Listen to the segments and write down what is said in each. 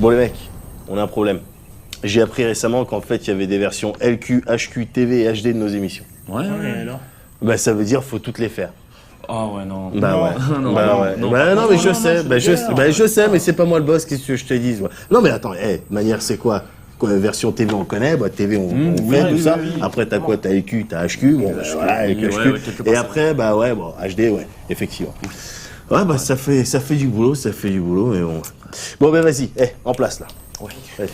Bon les mecs, on a un problème. J'ai appris récemment qu'en fait il y avait des versions LQ, HQ, TV et HD de nos émissions. Ouais, alors. Bah ça veut dire faut toutes les faire. Ah ouais, non. Bah ouais. Non, bah ouais. non, bah non mais je non, sais, non, bah je sais, mais c'est pas moi le boss, qu'est-ce que je te dise. Ouais. Non mais attends, manière c'est quoi? Version TV on connaît, bah TV on fait tout ça. Après t'as quoi? T'as LQ, t'as HQ, bon bah, voilà, LQ, HQ. Et après bah ouais, bon HD, ouais, effectivement. Ouais bah ça fait du boulot, mais bon. Bon bah vas-y, en place là. Ouais. Vas-y.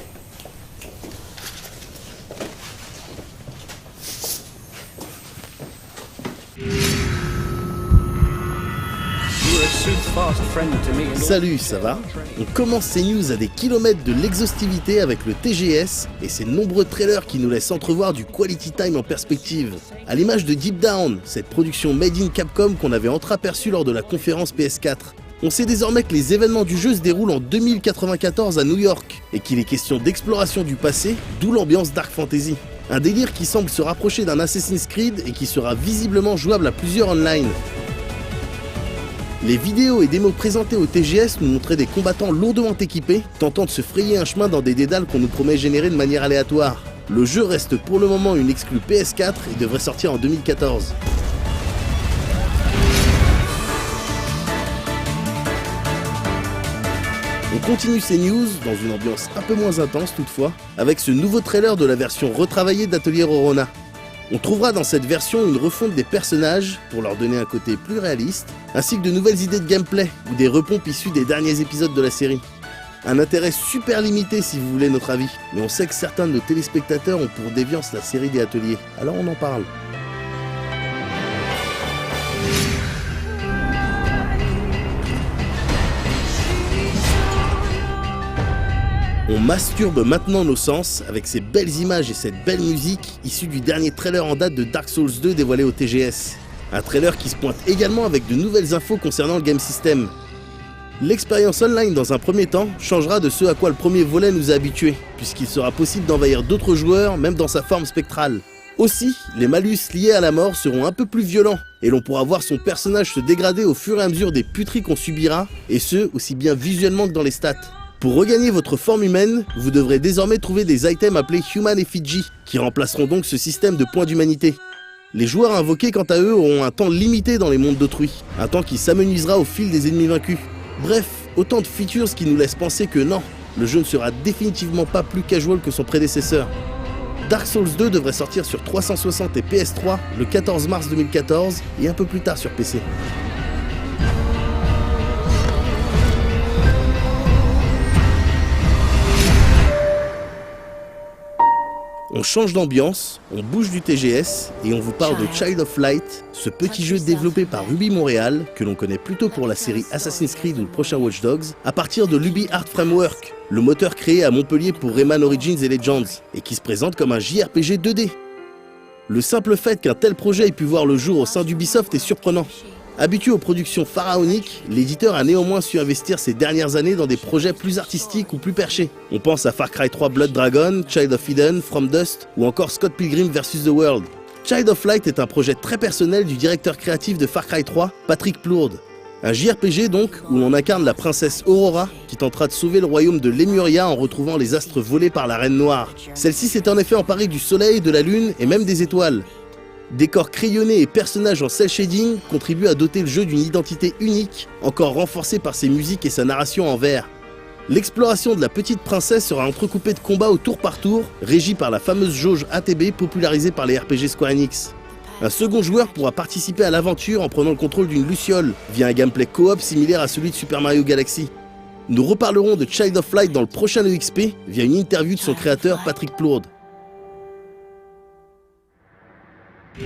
Salut, ça va? On commence ces news à des kilomètres de l'exhaustivité avec le TGS et ses nombreux trailers qui nous laissent entrevoir du quality time en perspective. À l'image de Deep Down, cette production made in Capcom qu'on avait entreaperçue lors de la conférence PS4. On sait désormais que les événements du jeu se déroulent en 2094 à New York et qu'il est question d'exploration du passé, d'où l'ambiance Dark Fantasy. Un délire qui semble se rapprocher d'un Assassin's Creed et qui sera visiblement jouable à plusieurs online. Les vidéos et démos présentées au TGS nous montraient des combattants lourdement équipés, tentant de se frayer un chemin dans des dédales qu'on nous promet générer de manière aléatoire. Le jeu reste pour le moment une exclue PS4 et devrait sortir en 2014. On continue ces news, dans une ambiance un peu moins intense toutefois, avec ce nouveau trailer de la version retravaillée d'Atelier Rorona. On trouvera dans cette version une refonte des personnages pour leur donner un côté plus réaliste, ainsi que de nouvelles idées de gameplay ou des repompes issues des derniers épisodes de la série. Un intérêt super limité si vous voulez notre avis, mais on sait que certains de nos téléspectateurs ont pour déviance la série des Ateliers, alors on en parle. On masturbe maintenant nos sens avec ces belles images et cette belle musique issue du dernier trailer en date de Dark Souls 2 dévoilé au TGS. Un trailer qui se pointe également avec de nouvelles infos concernant le game system. L'expérience online dans un premier temps changera de ce à quoi le premier volet nous a habitués, puisqu'il sera possible d'envahir d'autres joueurs même dans sa forme spectrale. Aussi, les malus liés à la mort seront un peu plus violents, et l'on pourra voir son personnage se dégrader au fur et à mesure des puteries qu'on subira, et ce, aussi bien visuellement que dans les stats. Pour regagner votre forme humaine, vous devrez désormais trouver des items appelés Human Effigy, qui remplaceront donc ce système de points d'humanité. Les joueurs invoqués quant à eux auront un temps limité dans les mondes d'autrui, un temps qui s'amenuisera au fil des ennemis vaincus. Bref, autant de features qui nous laissent penser que non, le jeu ne sera définitivement pas plus casual que son prédécesseur. Dark Souls 2 devrait sortir sur 360 et PS3 le 14 mars 2014 et un peu plus tard sur PC. On change d'ambiance, on bouge du TGS et on vous parle de Child of Light, ce petit jeu développé par Ubi Montréal, que l'on connaît plutôt pour la série Assassin's Creed ou le prochain Watch Dogs, à partir de l'Ubi Art Framework, le moteur créé à Montpellier pour Rayman Origins et Legends, et qui se présente comme un JRPG 2D. Le simple fait qu'un tel projet ait pu voir le jour au sein d'Ubisoft est surprenant. Habitué aux productions pharaoniques, l'éditeur a néanmoins su investir ces dernières années dans des projets plus artistiques ou plus perchés. On pense à Far Cry 3 Blood Dragon, Child of Eden, From Dust ou encore Scott Pilgrim vs The World. Child of Light est un projet très personnel du directeur créatif de Far Cry 3, Patrick Plourde. Un JRPG donc, où l'on incarne la princesse Aurora, qui tentera de sauver le royaume de Lemuria en retrouvant les astres volés par la Reine Noire. Celle-ci s'est en effet emparée du soleil, de la lune et même des étoiles. Décors crayonnés et personnages en cel shading contribuent à doter le jeu d'une identité unique, encore renforcée par ses musiques et sa narration en vers. L'exploration de la petite princesse sera entrecoupée de combats au tour par tour, régis par la fameuse jauge ATB popularisée par les RPG Square Enix. Un second joueur pourra participer à l'aventure en prenant le contrôle d'une luciole, via un gameplay coop similaire à celui de Super Mario Galaxy. Nous reparlerons de Child of Light dans le prochain EXP, via une interview de son créateur Patrick Plourde. On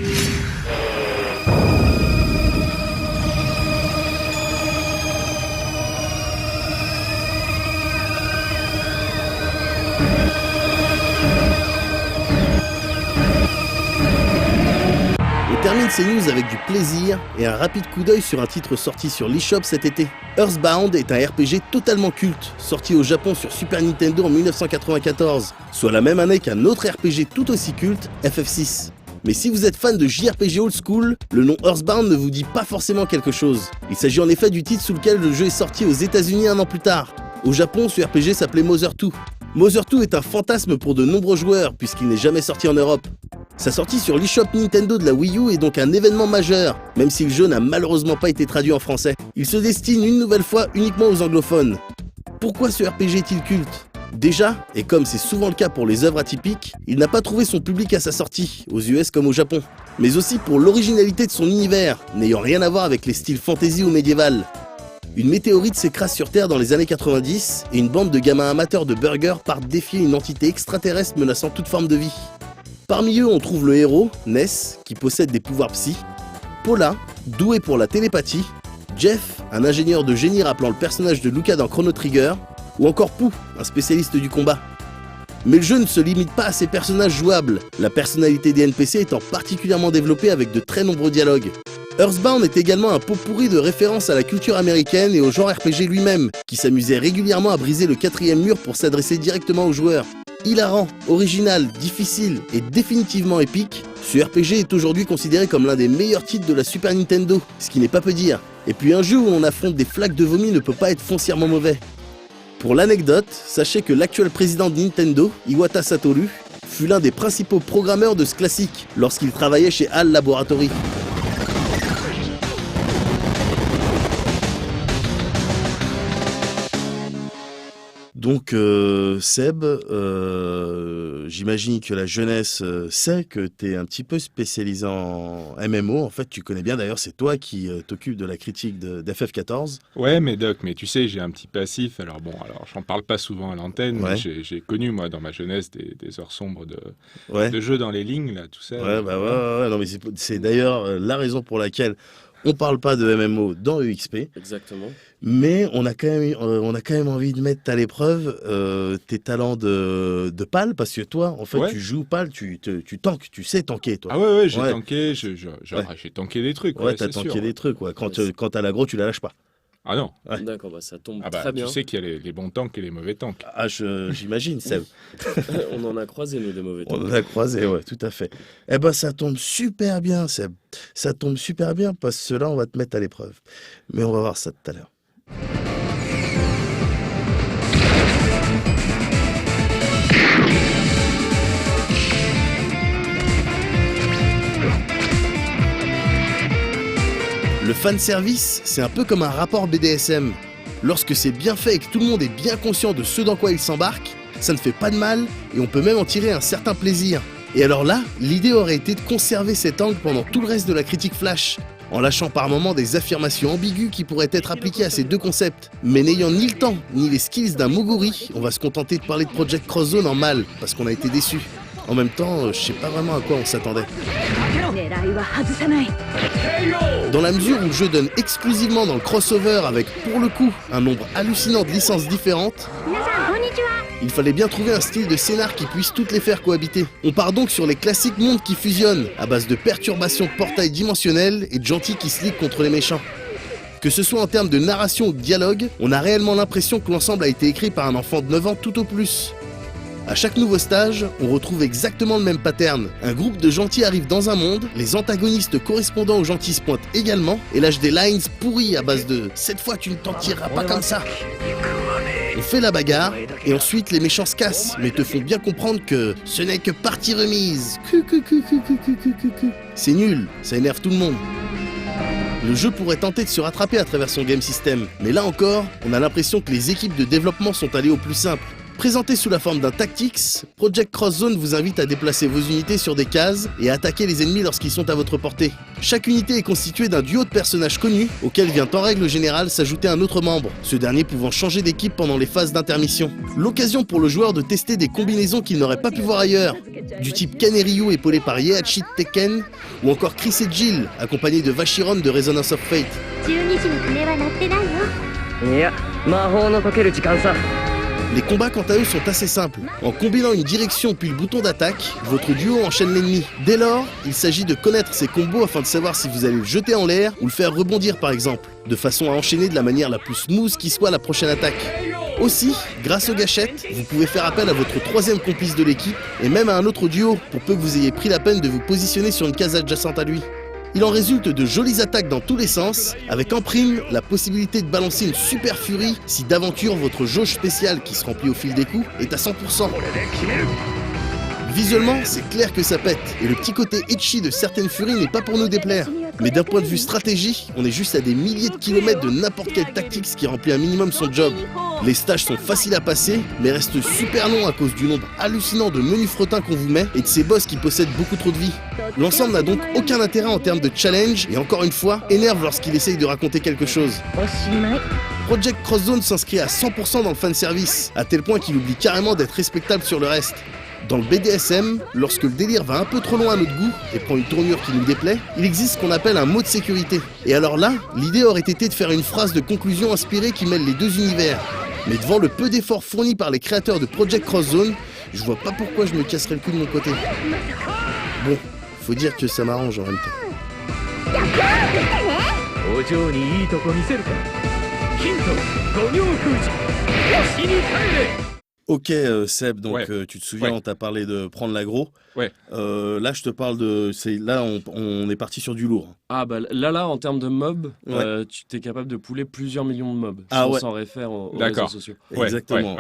termine ces news avec du plaisir et un rapide coup d'œil sur un titre sorti sur l'eShop cet été. Earthbound est un RPG totalement culte, sorti au Japon sur Super Nintendo en 1994, soit la même année qu'un autre RPG tout aussi culte, FF6. Mais si vous êtes fan de JRPG old school, le nom Earthbound ne vous dit pas forcément quelque chose. Il s'agit en effet du titre sous lequel le jeu est sorti aux États-Unis un an plus tard. Au Japon, ce RPG s'appelait Mother 2. Mother 2 est un fantasme pour de nombreux joueurs puisqu'il n'est jamais sorti en Europe. Sa sortie sur l'eShop Nintendo de la Wii U est donc un événement majeur, même si le jeu n'a malheureusement pas été traduit en français. Il se destine une nouvelle fois uniquement aux anglophones. Pourquoi ce RPG est-il culte ? Déjà, et comme c'est souvent le cas pour les œuvres atypiques, il n'a pas trouvé son public à sa sortie, aux US comme au Japon. Mais aussi pour l'originalité de son univers, n'ayant rien à voir avec les styles fantasy ou médiéval. Une météorite s'écrase sur Terre dans les années 90 et une bande de gamins amateurs de burgers partent défier une entité extraterrestre menaçant toute forme de vie. Parmi eux, on trouve le héros, Ness, qui possède des pouvoirs psy, Paula, douée pour la télépathie, Jeff, un ingénieur de génie rappelant le personnage de Luca dans Chrono Trigger, ou encore Pooh, un spécialiste du combat. Mais le jeu ne se limite pas à ces personnages jouables, la personnalité des NPC étant particulièrement développée avec de très nombreux dialogues. Earthbound est également un pot-pourri de références à la culture américaine et au genre RPG lui-même, qui s'amusait régulièrement à briser le 4e mur pour s'adresser directement aux joueurs. Hilarant, original, difficile et définitivement épique, ce RPG est aujourd'hui considéré comme l'un des meilleurs titres de la Super Nintendo, ce qui n'est pas peu dire. Et puis un jeu où on affronte des flaques de vomi ne peut pas être foncièrement mauvais. Pour l'anecdote, sachez que l'actuel président de Nintendo, Iwata Satoru, fut l'un des principaux programmeurs de ce classique lorsqu'il travaillait chez HAL Laboratory. Donc Seb, j'imagine que la jeunesse sait que tu es un petit peu spécialisé en MMO. En fait, tu connais bien, d'ailleurs, c'est toi qui t'occupes de la critique d'FF14. Ouais, mais Doc, mais tu sais, j'ai un petit passif. Alors j'en parle pas souvent à l'antenne, Ouais. mais j'ai connu, moi, dans ma jeunesse, des heures sombres de jeux dans les lignes, là, tout ça. Ouais, non, mais c'est d'ailleurs la raison pour laquelle on parle pas de MMO dans EXP. Exactement. Mais on a quand même envie de mettre à l'épreuve tes talents de PAL, parce que toi, en fait, Ouais. tu joues PAL, tu tankes, tu sais tanker, toi. Ah ouais, j'ai Ouais. tanké, j'ai tanké des trucs. Ouais, t'as tanké des trucs, ouais. Quand t'as l'agro, tu la lâches pas. Ah non, Ouais. D'accord, bah ça tombe ah bah, très bien. tu sais qu'il y a les bons tanks et les mauvais tanks. Ah, j'imagine, Seb. On en a croisé, nous, des mauvais temps. On en a croisé, ouais, tout à fait. Eh ben, ça tombe super bien, Seb. Ça tombe super bien, parce que là, on va te mettre à l'épreuve. Mais on va voir ça tout à l'heure. Le fanservice, c'est un peu comme un rapport BDSM. Lorsque c'est bien fait et que tout le monde est bien conscient de ce dans quoi il s'embarque, ça ne fait pas de mal et on peut même en tirer un certain plaisir. Et alors là, l'idée aurait été de conserver cet angle pendant tout le reste de la critique Flash, en lâchant par moments des affirmations ambiguës qui pourraient être appliquées à ces deux concepts. Mais n'ayant ni le temps, ni les skills d'un Moguri, on va se contenter de parler de Project Cross Zone en mal, parce qu'on a été déçus. En même temps, je sais pas vraiment à quoi on s'attendait. Dans la mesure où le jeu donne exclusivement dans le crossover avec, pour le coup, un nombre hallucinant de licences différentes, il fallait bien trouver un style de scénar qui puisse toutes les faire cohabiter. On part donc sur les classiques mondes qui fusionnent, à base de perturbations de portails dimensionnels et de gentils qui se liguent contre les méchants. Que ce soit en termes de narration ou de dialogue, on a réellement l'impression que l'ensemble a été écrit par un enfant de 9 ans tout au plus. À chaque nouveau stage, on retrouve exactement le même pattern. Un groupe de gentils arrive dans un monde, les antagonistes correspondant aux gentils se pointent également, et lâchent des lines pourries à base de « cette fois tu ne t'en tireras pas comme ça ». On fait la bagarre, et ensuite les méchants se cassent, mais te font bien comprendre que ce n'est que partie remise. C'est nul, ça énerve tout le monde. Le jeu pourrait tenter de se rattraper à travers son game system, mais là encore, on a l'impression que les équipes de développement sont allées au plus simple. Présenté sous la forme d'un tactics, Project Cross Zone vous invite à déplacer vos unités sur des cases et à attaquer les ennemis lorsqu'ils sont à votre portée. Chaque unité est constituée d'un duo de personnages connus, auquel vient en règle générale s'ajouter un autre membre, ce dernier pouvant changer d'équipe pendant les phases d'intermission. L'occasion pour le joueur de tester des combinaisons qu'il n'aurait pas pu voir ailleurs, du type Ken et Ryu épaulés par Heihachi de Tekken, ou encore Chris et Jill accompagnés de Vachiron de Resonance of Fate. Les combats quant à eux sont assez simples. En combinant une direction puis le bouton d'attaque, votre duo enchaîne l'ennemi. Dès lors, il s'agit de connaître ses combos afin de savoir si vous allez le jeter en l'air ou le faire rebondir par exemple, de façon à enchaîner de la manière la plus smooth qui soit la prochaine attaque. Aussi, grâce aux gâchettes, vous pouvez faire appel à votre troisième complice de l'équipe et même à un autre duo pour peu que vous ayez pris la peine de vous positionner sur une case adjacente à lui. Il en résulte de jolies attaques dans tous les sens, avec en prime la possibilité de balancer une super furie si d'aventure votre jauge spéciale qui se remplit au fil des coups est à 100%. Visuellement, c'est clair que ça pète, et le petit côté etchi de certaines furies n'est pas pour nous déplaire. Mais d'un point de vue stratégie, on est juste à des milliers de kilomètres de n'importe quelle tactique qui remplit un minimum son job. Les stages sont faciles à passer, mais restent super longs à cause du nombre hallucinant de menus frettins qu'on vous met et de ces boss qui possèdent beaucoup trop de vie. L'ensemble n'a donc aucun intérêt en termes de challenge, et encore une fois, énerve lorsqu'il essaye de raconter quelque chose. Project Cross Zone s'inscrit à 100% dans le fanservice, à tel point qu'il oublie carrément d'être respectable sur le reste. Dans le BDSM, lorsque le délire va un peu trop loin à notre goût et prend une tournure qui nous déplaît, il existe ce qu'on appelle un mot de sécurité. Et alors là, l'idée aurait été de faire une phrase de conclusion inspirée qui mêle les deux univers. Mais devant le peu d'efforts fournis par les créateurs de Project Cross Zone, je vois pas pourquoi je me casserais le cul de mon côté. Bon, faut dire que ça m'arrange en même temps. Ok Seb, donc tu te souviens, on t'a parlé de prendre l'aggro. Ouais. Là je te parle de... Là on est parti sur du lourd. Ah bah là en termes de mobs, tu t'es capable de pouler plusieurs millions de mobs. Ah on s'en réfère aux réseaux sociaux. Exactement.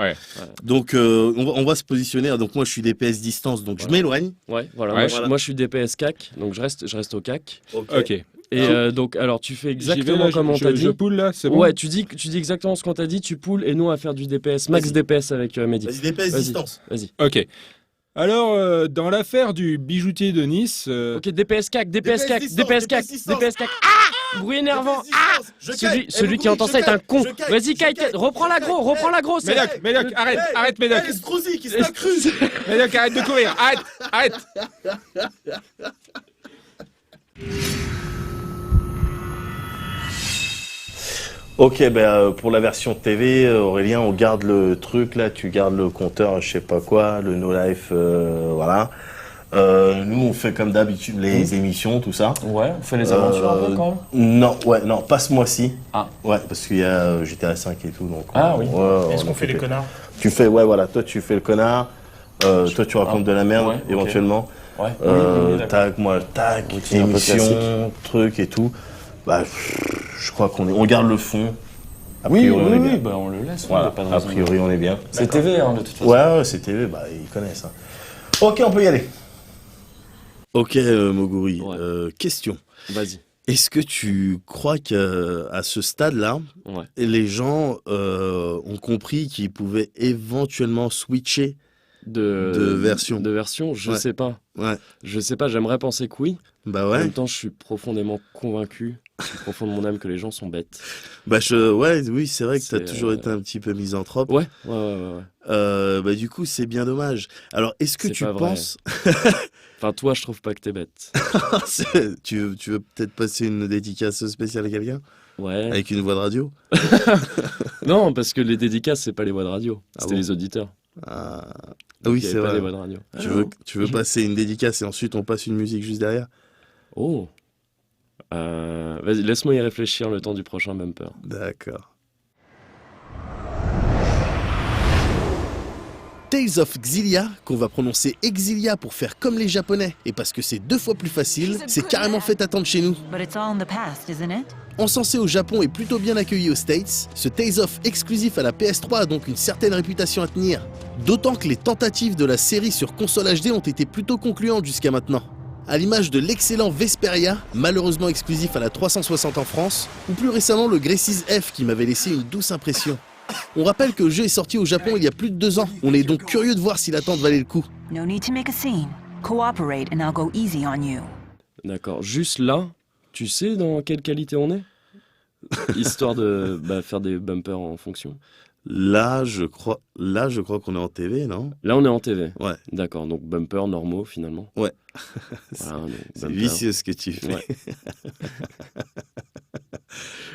Donc on va se positionner. Donc moi je suis DPS distance, donc je m'éloigne. Ouais, voilà. Moi je suis DPS CAC, donc je reste au CAC. Ok. Et donc, alors tu fais exactement comme on t'a dit. Je poule là, c'est bon. Ouais, tu dis exactement ce qu'on t'a dit, tu poules et nous on va faire du DPS, max DPS avec Mehdi. Vas-y, DPS distance. Vas-y. Ok. Alors, dans l'affaire du bijoutier de Nice... Ok, DPS CAC, DPS CAC, DPS CAC, DPS CAC. Ah, bruit énervant. Ah, celui qui entend ça est un con. Vas-y, Kite, reprends l'agro, Médoc, arrête, Médoc. Strozy, qui s'est cru. Médoc, arrête de courir, arrête. Ok, pour la version TV, Aurélien, on garde le truc là, tu gardes le compteur, je sais pas quoi, le No Life, voilà. Nous, on fait comme d'habitude les émissions, tout ça. Ouais, on fait les aventures un peu quand même. Non, pas ce mois-ci. Ah. Ouais, parce qu'il y a GTA 5 et tout, donc. Oui. Est-ce qu'on fait les connards? Tu fais, voilà, toi tu fais le connard, toi tu racontes de la merde, éventuellement. Ouais. Tac, moi, émission, truc et tout. Je crois on garde le fond. A priori, on est bien. On le laisse. Voilà, a priori, on est bien. C'est TV, de toute façon. Ouais, c'est TV, ils connaissent. Hein. Ok, on peut y aller. Ok, Moguri, question. Vas-y. Est-ce que tu crois qu'à ce stade-là, les gens ont compris qu'ils pouvaient éventuellement switcher de version? De version, je sais pas. Ouais. Je sais pas, j'aimerais penser que oui. Bah ouais. En même temps, je suis profondément convaincu, au fond de mon âme, que les gens sont bêtes. Oui, c'est vrai que t'as toujours été un petit peu misanthrope. Ouais. Du coup, c'est bien dommage. Alors, est-ce que tu penses... Enfin, toi, je trouve pas que t'es bête. Tu veux peut-être passer une dédicace spéciale à quelqu'un? Ouais. Avec une voix de radio? Non, parce que les dédicaces, c'est pas les voix de radio. C'était les auditeurs. Ah oui, c'est vrai. Les voix de radio. Tu veux passer une dédicace et ensuite on passe une musique juste derrière? Oh. Vas-y, laisse-moi y réfléchir le temps du prochain bumper. D'accord. Tales of Xillia, qu'on va prononcer Exilia pour faire comme les Japonais, et parce que c'est 2 fois plus facile, c'est carrément fait attendre chez nous. Encensé au Japon et plutôt bien accueilli aux States, ce Tales of exclusif à la PS3 a donc une certaine réputation à tenir. D'autant que les tentatives de la série sur console HD ont été plutôt concluantes jusqu'à maintenant. À l'image de l'excellent Vesperia, malheureusement exclusif à la 360 en France, ou plus récemment le Gracies F qui m'avait laissé une douce impression. On rappelle que le jeu est sorti au Japon il y a plus de 2 ans. On est donc curieux de voir si l'attente valait le coup. D'accord. Juste là, tu sais dans quelle qualité on est? Histoire de faire des bumpers en fonction. Là, je crois qu'on est en TV, non? Là, on est en TV. Ouais. D'accord. Donc bumpers normaux finalement. Ouais. Voilà, c'est vicieux ce que tu fais. Ouais.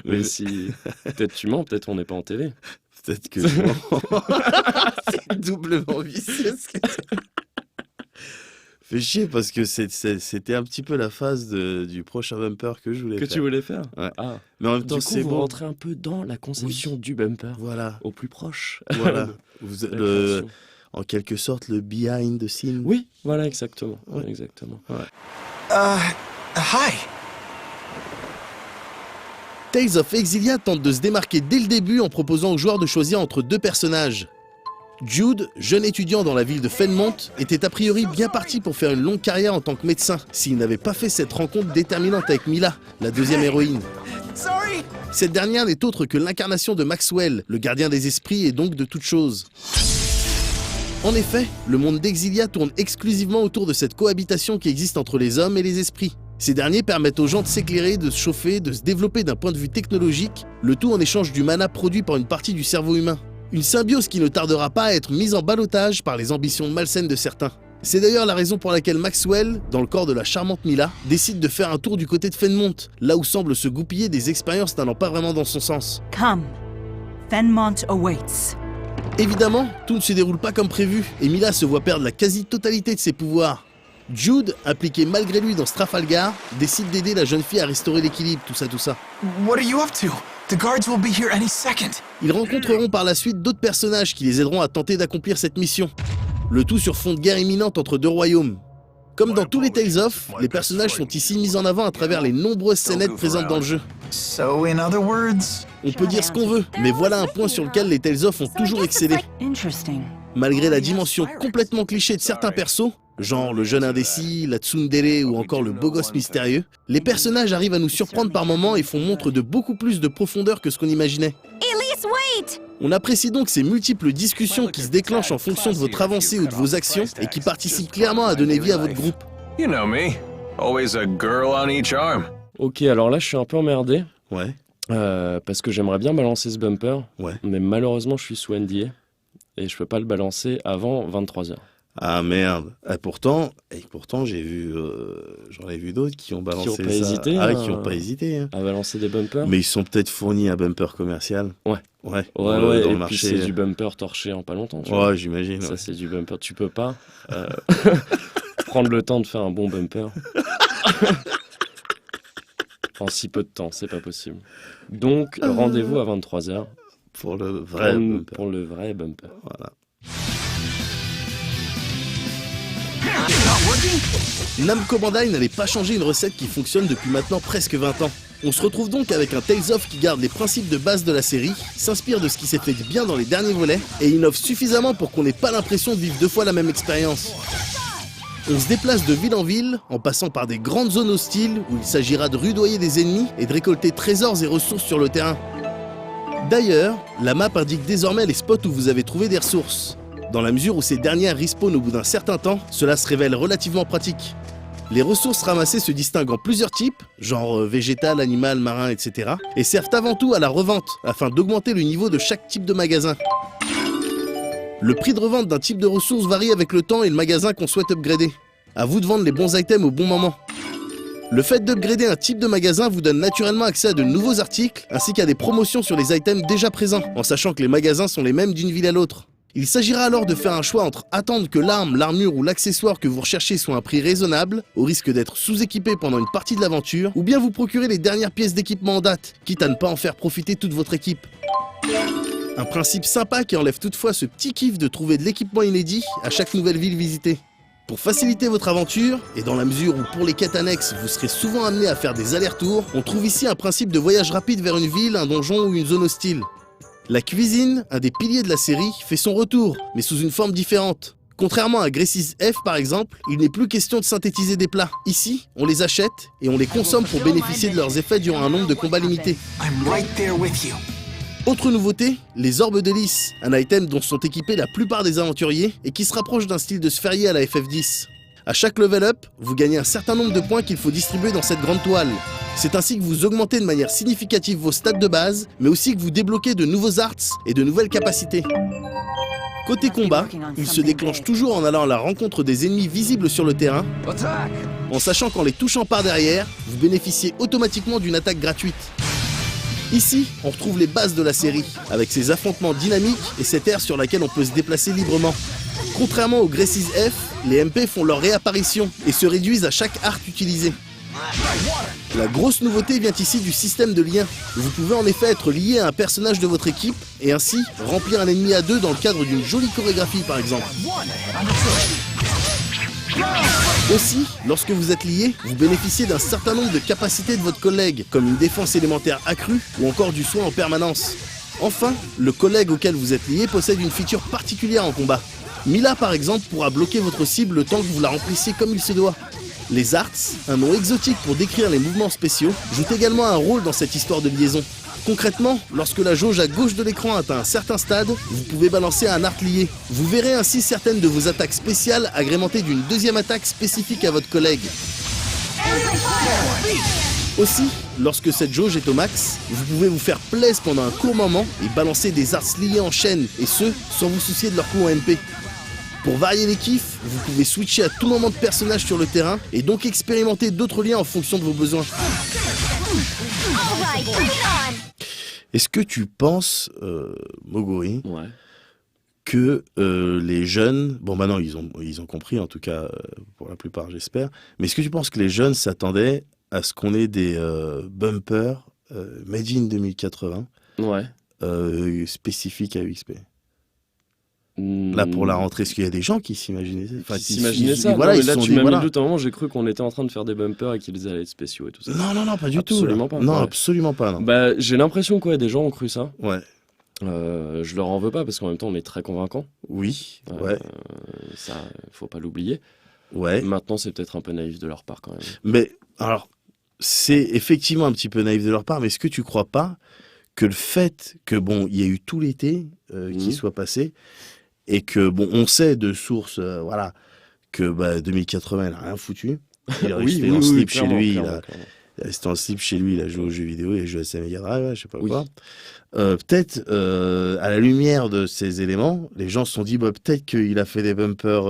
Mais si... Peut-être tu mens, peut-être on n'est pas en TV. Peut-être que je mens. C'est doublement vicieux ce que tu fais chier parce que c'était un petit peu la phase du prochain bumper que je voulais faire. Que tu voulais faire? Ouais. Ah. Mais en même temps, c'est vous bon. rentrez un peu dans la conception du bumper. Voilà. Au plus proche. Voilà. En quelque sorte, le behind the scene. Oui, voilà, exactement. Ouais. Exactement. Ouais. Hi. Tales of Exilia tente de se démarquer dès le début en proposant aux joueurs de choisir entre deux personnages. Jude, jeune étudiant dans la ville de Fenmont, était a priori bien parti pour faire une longue carrière en tant que médecin, s'il n'avait pas fait cette rencontre déterminante avec Mila, la deuxième héroïne. Cette dernière n'est autre que l'incarnation de Maxwell, le gardien des esprits et donc de toute chose. En effet, le monde d'Exilia tourne exclusivement autour de cette cohabitation qui existe entre les hommes et les esprits. Ces derniers permettent aux gens de s'éclairer, de se chauffer, de se développer d'un point de vue technologique, le tout en échange du mana produit par une partie du cerveau humain. Une symbiose qui ne tardera pas à être mise en ballottage par les ambitions malsaines de certains. C'est d'ailleurs la raison pour laquelle Maxwell, dans le corps de la charmante Mila, décide de faire un tour du côté de Fenmont, là où semblent se goupiller des expériences n'allant pas vraiment dans son sens. Come. Fenmont awaits. Évidemment, tout ne se déroule pas comme prévu, et Mila se voit perdre la quasi-totalité de ses pouvoirs. Jude, impliqué malgré lui dans Strafalgar, décide d'aider la jeune fille à restaurer l'équilibre, tout ça. What are you up to? The guards will be here any second. Ils rencontreront par la suite d'autres personnages qui les aideront à tenter d'accomplir cette mission. Le tout sur fond de guerre imminente entre deux royaumes. Comme dans tous les Tales of, les personnages sont ici mis en avant à travers les nombreuses scénettes présentes dans le jeu. So, in other words... On peut dire ce qu'on veut, mais voilà un point sur lequel les Tales of ont toujours excellé. Malgré la dimension complètement cliché de certains persos, genre le jeune indécis, la tsundere ou encore le beau gosse mystérieux, les personnages arrivent à nous surprendre par moments et font montre de beaucoup plus de profondeur que ce qu'on imaginait. On apprécie donc ces multiples discussions qui se déclenchent en fonction de votre avancée ou de vos actions et qui participent clairement à donner vie à votre groupe. You know me, always a girl on each arm. Ok, alors là je suis un peu emmerdé. Ouais. Parce que j'aimerais bien balancer ce bumper, ouais. Mais malheureusement je suis sous NDA et je peux pas le balancer avant 23h. Ah merde. Et pourtant j'ai vu, j'en ai vu d'autres qui ont balancé ça. Hésité, qui ont pas hésité. Hein. À balancer des bumpers. Mais ils sont peut-être fournis à bumper commercial. Ouais. Dans et le puis marché. c'est du bumper torché en pas longtemps. Tu ouais, vois. j'imagine. Ça c'est du bumper. Tu peux pas prendre le temps de faire un bon bumper. En si peu de temps, c'est pas possible. Donc, rendez-vous à 23h. Pour le vrai bumper. Pour le vrai bumper. Voilà. Namco Bandai n'allait pas changer une recette qui fonctionne depuis maintenant presque 20 ans. On se retrouve donc avec un Tales of qui garde les principes de base de la série, s'inspire de ce qui s'est fait bien dans les derniers volets, et innove suffisamment pour qu'on n'ait pas l'impression de vivre deux fois la même expérience. On se déplace de ville en ville, en passant par des grandes zones hostiles où il s'agira de rudoyer des ennemis et de récolter trésors et ressources sur le terrain. D'ailleurs, la map indique désormais les spots où vous avez trouvé des ressources. Dans la mesure où ces dernières respawnent au bout d'un certain temps, cela se révèle relativement pratique. Les ressources ramassées se distinguent en plusieurs types, genre végétal, animal, marin, etc. et servent avant tout à la revente, afin d'augmenter le niveau de chaque type de magasin. Le prix de revente d'un type de ressources varie avec le temps et le magasin qu'on souhaite upgrader. À vous de vendre les bons items au bon moment. Le fait d'upgrader un type de magasin vous donne naturellement accès à de nouveaux articles, ainsi qu'à des promotions sur les items déjà présents, en sachant que les magasins sont les mêmes d'une ville à l'autre. Il s'agira alors de faire un choix entre attendre que l'arme, l'armure ou l'accessoire que vous recherchez soit à un prix raisonnable, au risque d'être sous-équipé pendant une partie de l'aventure, ou bien vous procurer les dernières pièces d'équipement en date, quitte à ne pas en faire profiter toute votre équipe. Un principe sympa qui enlève toutefois ce petit kiff de trouver de l'équipement inédit à chaque nouvelle ville visitée. Pour faciliter votre aventure, et dans la mesure où pour les quêtes annexes vous serez souvent amené à faire des allers-retours, on trouve ici un principe de voyage rapide vers une ville, un donjon ou une zone hostile. La cuisine, un des piliers de la série, fait son retour, mais sous une forme différente. Contrairement à Graces F par exemple, il n'est plus question de synthétiser des plats. Ici, on les achète et on les consomme pour bénéficier de leurs effets durant un nombre de combats limité. Autre nouveauté, les orbes d'hélice, un item dont sont équipés la plupart des aventuriers et qui se rapproche d'un style de sphérié à la FF10. À chaque level up, vous gagnez un certain nombre de points qu'il faut distribuer dans cette grande toile. C'est ainsi que vous augmentez de manière significative vos stats de base, mais aussi que vous débloquez de nouveaux arts et de nouvelles capacités. Côté combat, il se déclenche toujours en allant à la rencontre des ennemis visibles sur le terrain, en sachant qu'en les touchant par derrière, vous bénéficiez automatiquement d'une attaque gratuite. Ici, on retrouve les bases de la série, avec ses affrontements dynamiques et cette aire sur laquelle on peut se déplacer librement. Contrairement aux Graces F, les MP font leur réapparition et se réduisent à chaque art utilisé. La grosse nouveauté vient ici du système de lien. Vous pouvez en effet être lié à un personnage de votre équipe et ainsi remplir un ennemi à deux dans le cadre d'une jolie chorégraphie par exemple. Aussi, lorsque vous êtes lié, vous bénéficiez d'un certain nombre de capacités de votre collègue, comme une défense élémentaire accrue ou encore du soin en permanence. Enfin, le collègue auquel vous êtes lié possède une feature particulière en combat. Mila par exemple pourra bloquer votre cible le temps que vous la remplissiez comme il se doit. Les arts, un nom exotique pour décrire les mouvements spéciaux, jouent également un rôle dans cette histoire de liaison. Concrètement, lorsque la jauge à gauche de l'écran atteint un certain stade, vous pouvez balancer un art lié. Vous verrez ainsi certaines de vos attaques spéciales agrémentées d'une deuxième attaque spécifique à votre collègue. Aussi, lorsque cette jauge est au max, vous pouvez vous faire plaisir pendant un court moment et balancer des arts liés en chaîne, et ce, sans vous soucier de leur coût en MP. Pour varier les kiffs, vous pouvez switcher à tout moment de personnage sur le terrain et donc expérimenter d'autres liens en fonction de vos besoins. Est-ce que tu penses, Moguri, que les jeunes, bon maintenant ils ont compris en tout cas pour la plupart j'espère, mais est-ce que tu penses que les jeunes s'attendaient à ce qu'on ait des bumpers Made in 2080 spécifiques à UXP? Là pour la rentrée, est-ce qu'il y a des gens qui s'imaginaient ça? Voilà, mais là tu m'as mis le doute. À un moment j'ai cru qu'on était en train de faire des bumpers et qu'ils allaient être spéciaux et tout ça. Non, pas du tout. Absolument pas. Non, absolument pas. Non. Bah, j'ai l'impression que des gens ont cru ça. Ouais. Je leur en veux pas parce qu'en même temps on est très convaincants. Oui. Ça, faut pas l'oublier. Ouais. Maintenant c'est peut-être un peu naïf de leur part quand même. Mais alors, c'est effectivement un petit peu naïf de leur part, mais est-ce que tu crois pas que le fait que il y a eu tout l'été qui soit passé et que on sait de sources que 2080 il a rien foutu. Il est resté en slip chez lui, il est resté en slip chez lui, il a joué aux jeux vidéo, il a joué à sa Mega Drive, je sais pas quoi. Peut-être à la lumière de ces éléments, les gens se sont dit peut-être qu'il a fait des bumpers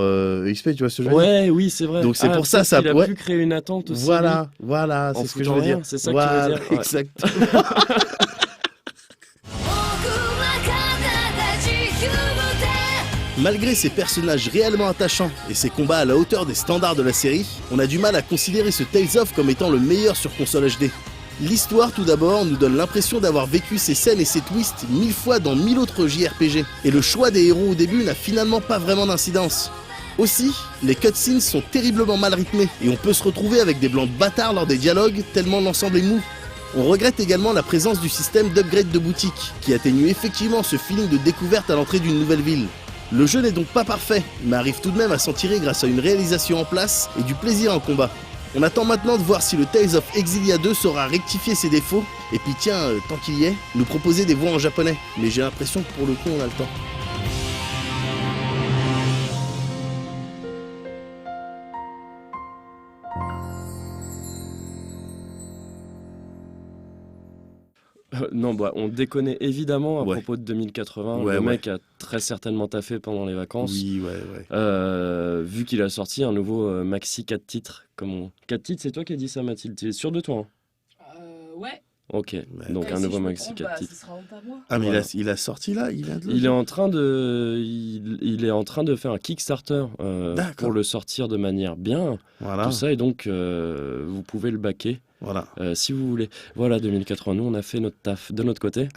XP, tu vois ce que je veux dire? Oui, c'est vrai. Donc c'est pour ça il a pu créer une attente aussi. Voilà, c'est ce que je veux dire. C'est ça que tu veux dire. Exactement. Malgré ses personnages réellement attachants et ses combats à la hauteur des standards de la série, on a du mal à considérer ce Tales of comme étant le meilleur sur console HD. L'histoire tout d'abord nous donne l'impression d'avoir vécu ces scènes et ces twists 1000 fois dans 1000 autres JRPG, et le choix des héros au début n'a finalement pas vraiment d'incidence. Aussi, les cutscenes sont terriblement mal rythmées, et on peut se retrouver avec des blancs de bâtard lors des dialogues tellement l'ensemble est mou. On regrette également la présence du système d'upgrade de boutique, qui atténue effectivement ce feeling de découverte à l'entrée d'une nouvelle ville. Le jeu n'est donc pas parfait, mais arrive tout de même à s'en tirer grâce à une réalisation en place et du plaisir en combat. On attend maintenant de voir si le Tales of Exilia 2 saura rectifier ses défauts, et puis tiens, tant qu'il y est, nous proposer des voix en japonais. Mais j'ai l'impression que pour le coup on a le temps. Non, on déconne évidemment à propos de 2080. Le mec a très certainement taffé pendant les vacances. Oui, vu qu'il a sorti un nouveau maxi 4 titres. 4 titres, c'est toi qui as dit ça, Mathilde? Tu es sûr de toi? Ouais. Ok, donc un nouveau maxi 4 titres. Ah mais voilà. il a sorti là, il est en train de faire un Kickstarter pour le sortir de manière bien. Voilà. Tout ça, et donc vous pouvez le backer. Voilà. Si vous voulez. Voilà, 2080, nous on a fait notre taf de notre côté.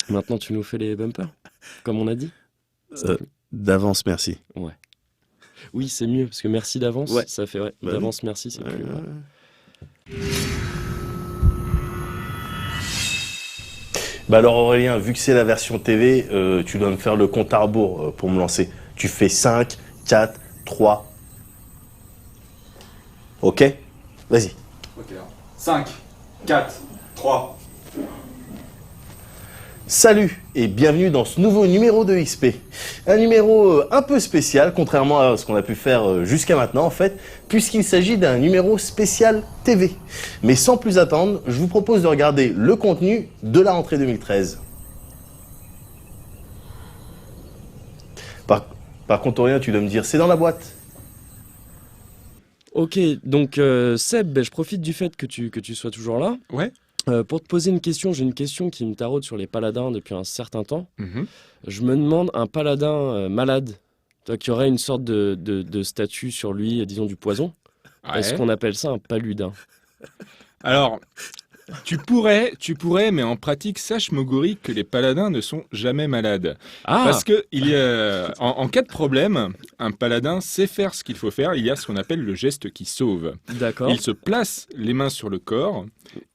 Maintenant tu nous fais les bumpers, comme on a dit. D'avance, merci. Ouais. Oui, c'est mieux, parce que merci d'avance, ça fait d'avance, merci, c'est plus... Alors Aurélien, vu que c'est la version TV, tu dois me faire le compte à rebours pour me lancer. Tu fais 5, 4, 3. Ok? Vas-y. Ok, alors. 5, 4, 3. Salut et bienvenue dans ce nouveau numéro de XP. Un numéro un peu spécial, contrairement à ce qu'on a pu faire jusqu'à maintenant en fait, puisqu'il s'agit d'un numéro spécial TV. Mais sans plus attendre, je vous propose de regarder le contenu de la rentrée 2013. Par contre, Aurélien, tu dois me dire, c'est dans la boîte. Ok, donc Seb, je profite du fait que tu sois toujours là. Ouais. Pour te poser une question, j'ai une question qui me taraude sur les paladins depuis un certain temps. Mm-hmm. Je me demande, un paladin malade, qui aurait une sorte de statut sur lui, disons du poison, est-ce qu'on appelle ça un paludin? Alors, Tu pourrais, mais en pratique, sache Moguri que les paladins ne sont jamais malades. Parce que en cas de problème, un paladin sait faire ce qu'il faut faire. Il y a ce qu'on appelle le geste qui sauve. D'accord. Il se place les mains sur le corps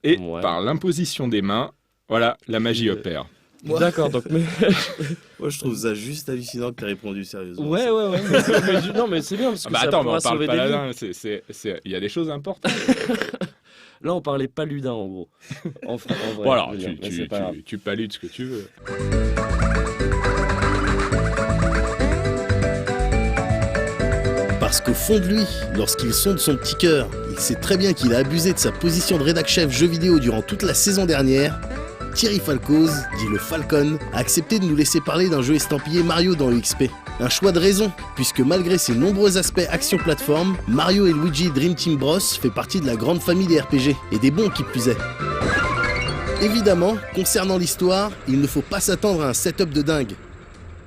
et par l'imposition des mains, voilà, la magie opère. D'accord, donc... Moi, je trouve ça juste hallucinant que tu aies répondu sérieusement. Ouais. Non, mais c'est bien, parce que ça attends, mais pourra on parle sauver des paladin, vies. il y a des choses importantes. Là, on parlait paludin, en gros. En vrai. Bon, alors, tu paludes ce que tu veux. Parce qu'au fond de lui, lorsqu'il sonde son petit cœur, il sait très bien qu'il a abusé de sa position de rédac-chef jeux vidéo durant toute la saison dernière. Thierry Falcoz, dit le Falcon, a accepté de nous laisser parler d'un jeu estampillé Mario dans EXP. Un choix de raison, puisque malgré ses nombreux aspects action-plateforme, Mario et Luigi Dream Team Bros fait partie de la grande famille des RPG, et des bons qui plus est. Évidemment, concernant l'histoire, il ne faut pas s'attendre à un setup de dingue.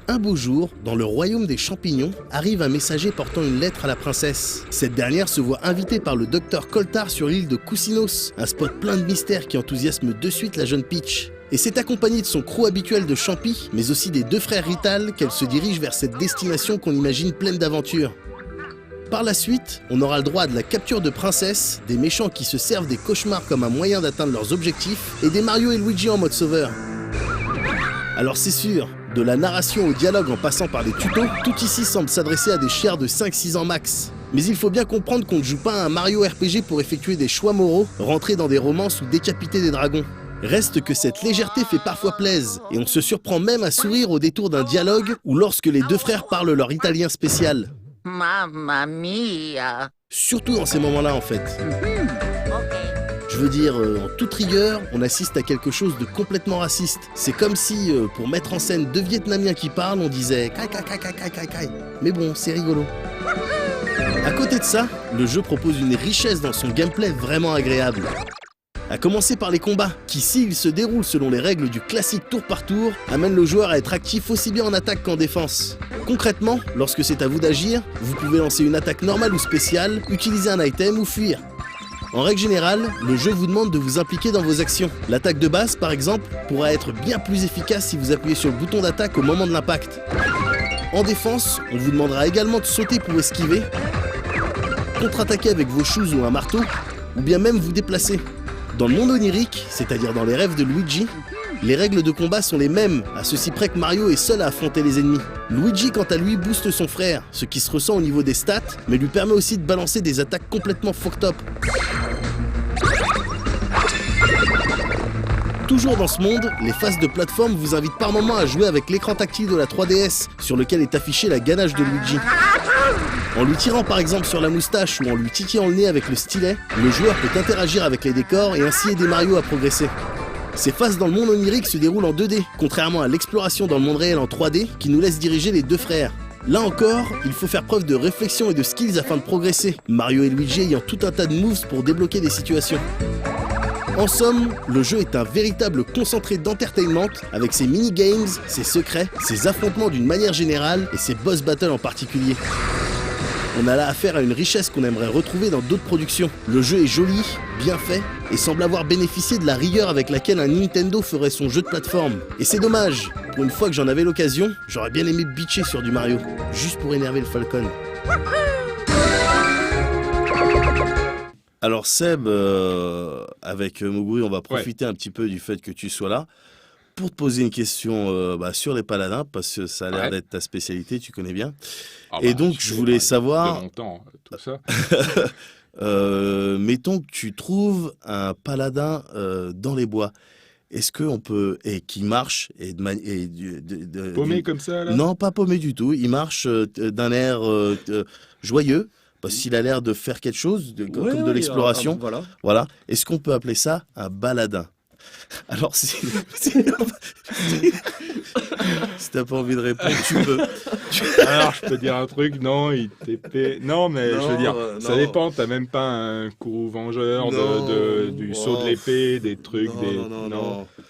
Un beau jour, dans le royaume des champignons, arrive un messager portant une lettre à la princesse. Cette dernière se voit invitée par le docteur Coltar sur l'île de Koussinos, un spot plein de mystères qui enthousiasme de suite la jeune Peach. Et c'est accompagné de son crew habituel de Champi, mais aussi des deux frères Rital, qu'elle se dirige vers cette destination qu'on imagine pleine d'aventures. Par la suite, on aura le droit à de la capture de princesses, des méchants qui se servent des cauchemars comme un moyen d'atteindre leurs objectifs, et des Mario et Luigi en mode sauveur. Alors c'est sûr, de la narration au dialogue en passant par les tutos, tout ici semble s'adresser à des chiens de 5-6 ans max. Mais il faut bien comprendre qu'on ne joue pas à un Mario RPG pour effectuer des choix moraux, rentrer dans des romances ou décapiter des dragons. Reste que cette légèreté fait parfois plaise, et on se surprend même à sourire au détour d'un dialogue ou lorsque les deux frères parlent leur italien spécial. Mamma mia. Surtout dans ces moments-là en fait. Je veux dire, en toute rigueur, on assiste à quelque chose de complètement raciste. C'est comme si, pour mettre en scène deux Vietnamiens qui parlent, on disait « kai kai kai kai kai kai kai ». Mais bon, c'est rigolo. À côté de ça, le jeu propose une richesse dans son gameplay vraiment agréable. À commencer par les combats, qui s'ils se déroulent selon les règles du classique tour par tour, amènent le joueur à être actif aussi bien en attaque qu'en défense. Concrètement, lorsque c'est à vous d'agir, vous pouvez lancer une attaque normale ou spéciale, utiliser un item ou fuir. En règle générale, le jeu vous demande de vous impliquer dans vos actions. L'attaque de base, par exemple, pourra être bien plus efficace si vous appuyez sur le bouton d'attaque au moment de l'impact. En défense, on vous demandera également de sauter pour esquiver, contre-attaquer avec vos shoes ou un marteau, ou bien même vous déplacer. Dans le monde onirique, c'est-à-dire dans les rêves de Luigi, les règles de combat sont les mêmes, à ceci près que Mario est seul à affronter les ennemis. Luigi, quant à lui, booste son frère, ce qui se ressent au niveau des stats, mais lui permet aussi de balancer des attaques complètement fucked up. Toujours dans ce monde, les phases de plateforme vous invitent par moments à jouer avec l'écran tactile de la 3DS, sur lequel est affichée la ganache de Luigi. En lui tirant par exemple sur la moustache ou en lui titillant le nez avec le stylet, le joueur peut interagir avec les décors et ainsi aider Mario à progresser. Ces phases dans le monde onirique se déroulent en 2D, contrairement à l'exploration dans le monde réel en 3D qui nous laisse diriger les deux frères. Là encore, il faut faire preuve de réflexion et de skills afin de progresser, Mario et Luigi ayant tout un tas de moves pour débloquer des situations. En somme, le jeu est un véritable concentré d'entertainment avec ses mini-games, ses secrets, ses affrontements d'une manière générale et ses boss battles en particulier. On a là affaire à une richesse qu'on aimerait retrouver dans d'autres productions. Le jeu est joli, bien fait, et semble avoir bénéficié de la rigueur avec laquelle un Nintendo ferait son jeu de plateforme. Et c'est dommage, pour une fois que j'en avais l'occasion, j'aurais bien aimé bitcher sur du Mario, juste pour énerver le Falcon. Alors Seb, avec Moguri, on va profiter un petit peu du fait que tu sois là pour te poser une question sur les paladins, parce que ça a l'air d'être ta spécialité, tu connais bien. Et donc je voulais savoir... De mon temps, tout ça. Mettons que tu trouves un paladin dans les bois. Est-ce qu'on peut... Et qui marche... Paumé comme ça, là ? Non, pas paumé du tout. Il marche d'un air joyeux. Parce qu'il a l'air de faire quelque chose, comme de l'exploration. Voilà. Est-ce qu'on peut appeler ça un baladin ? Alors, si t'as pas envie de répondre, tu peux. Alors, je peux dire un truc, non, il TP... Non, mais je veux dire, ça dépend, t'as même pas un courroux vengeur du saut de l'épée, des trucs,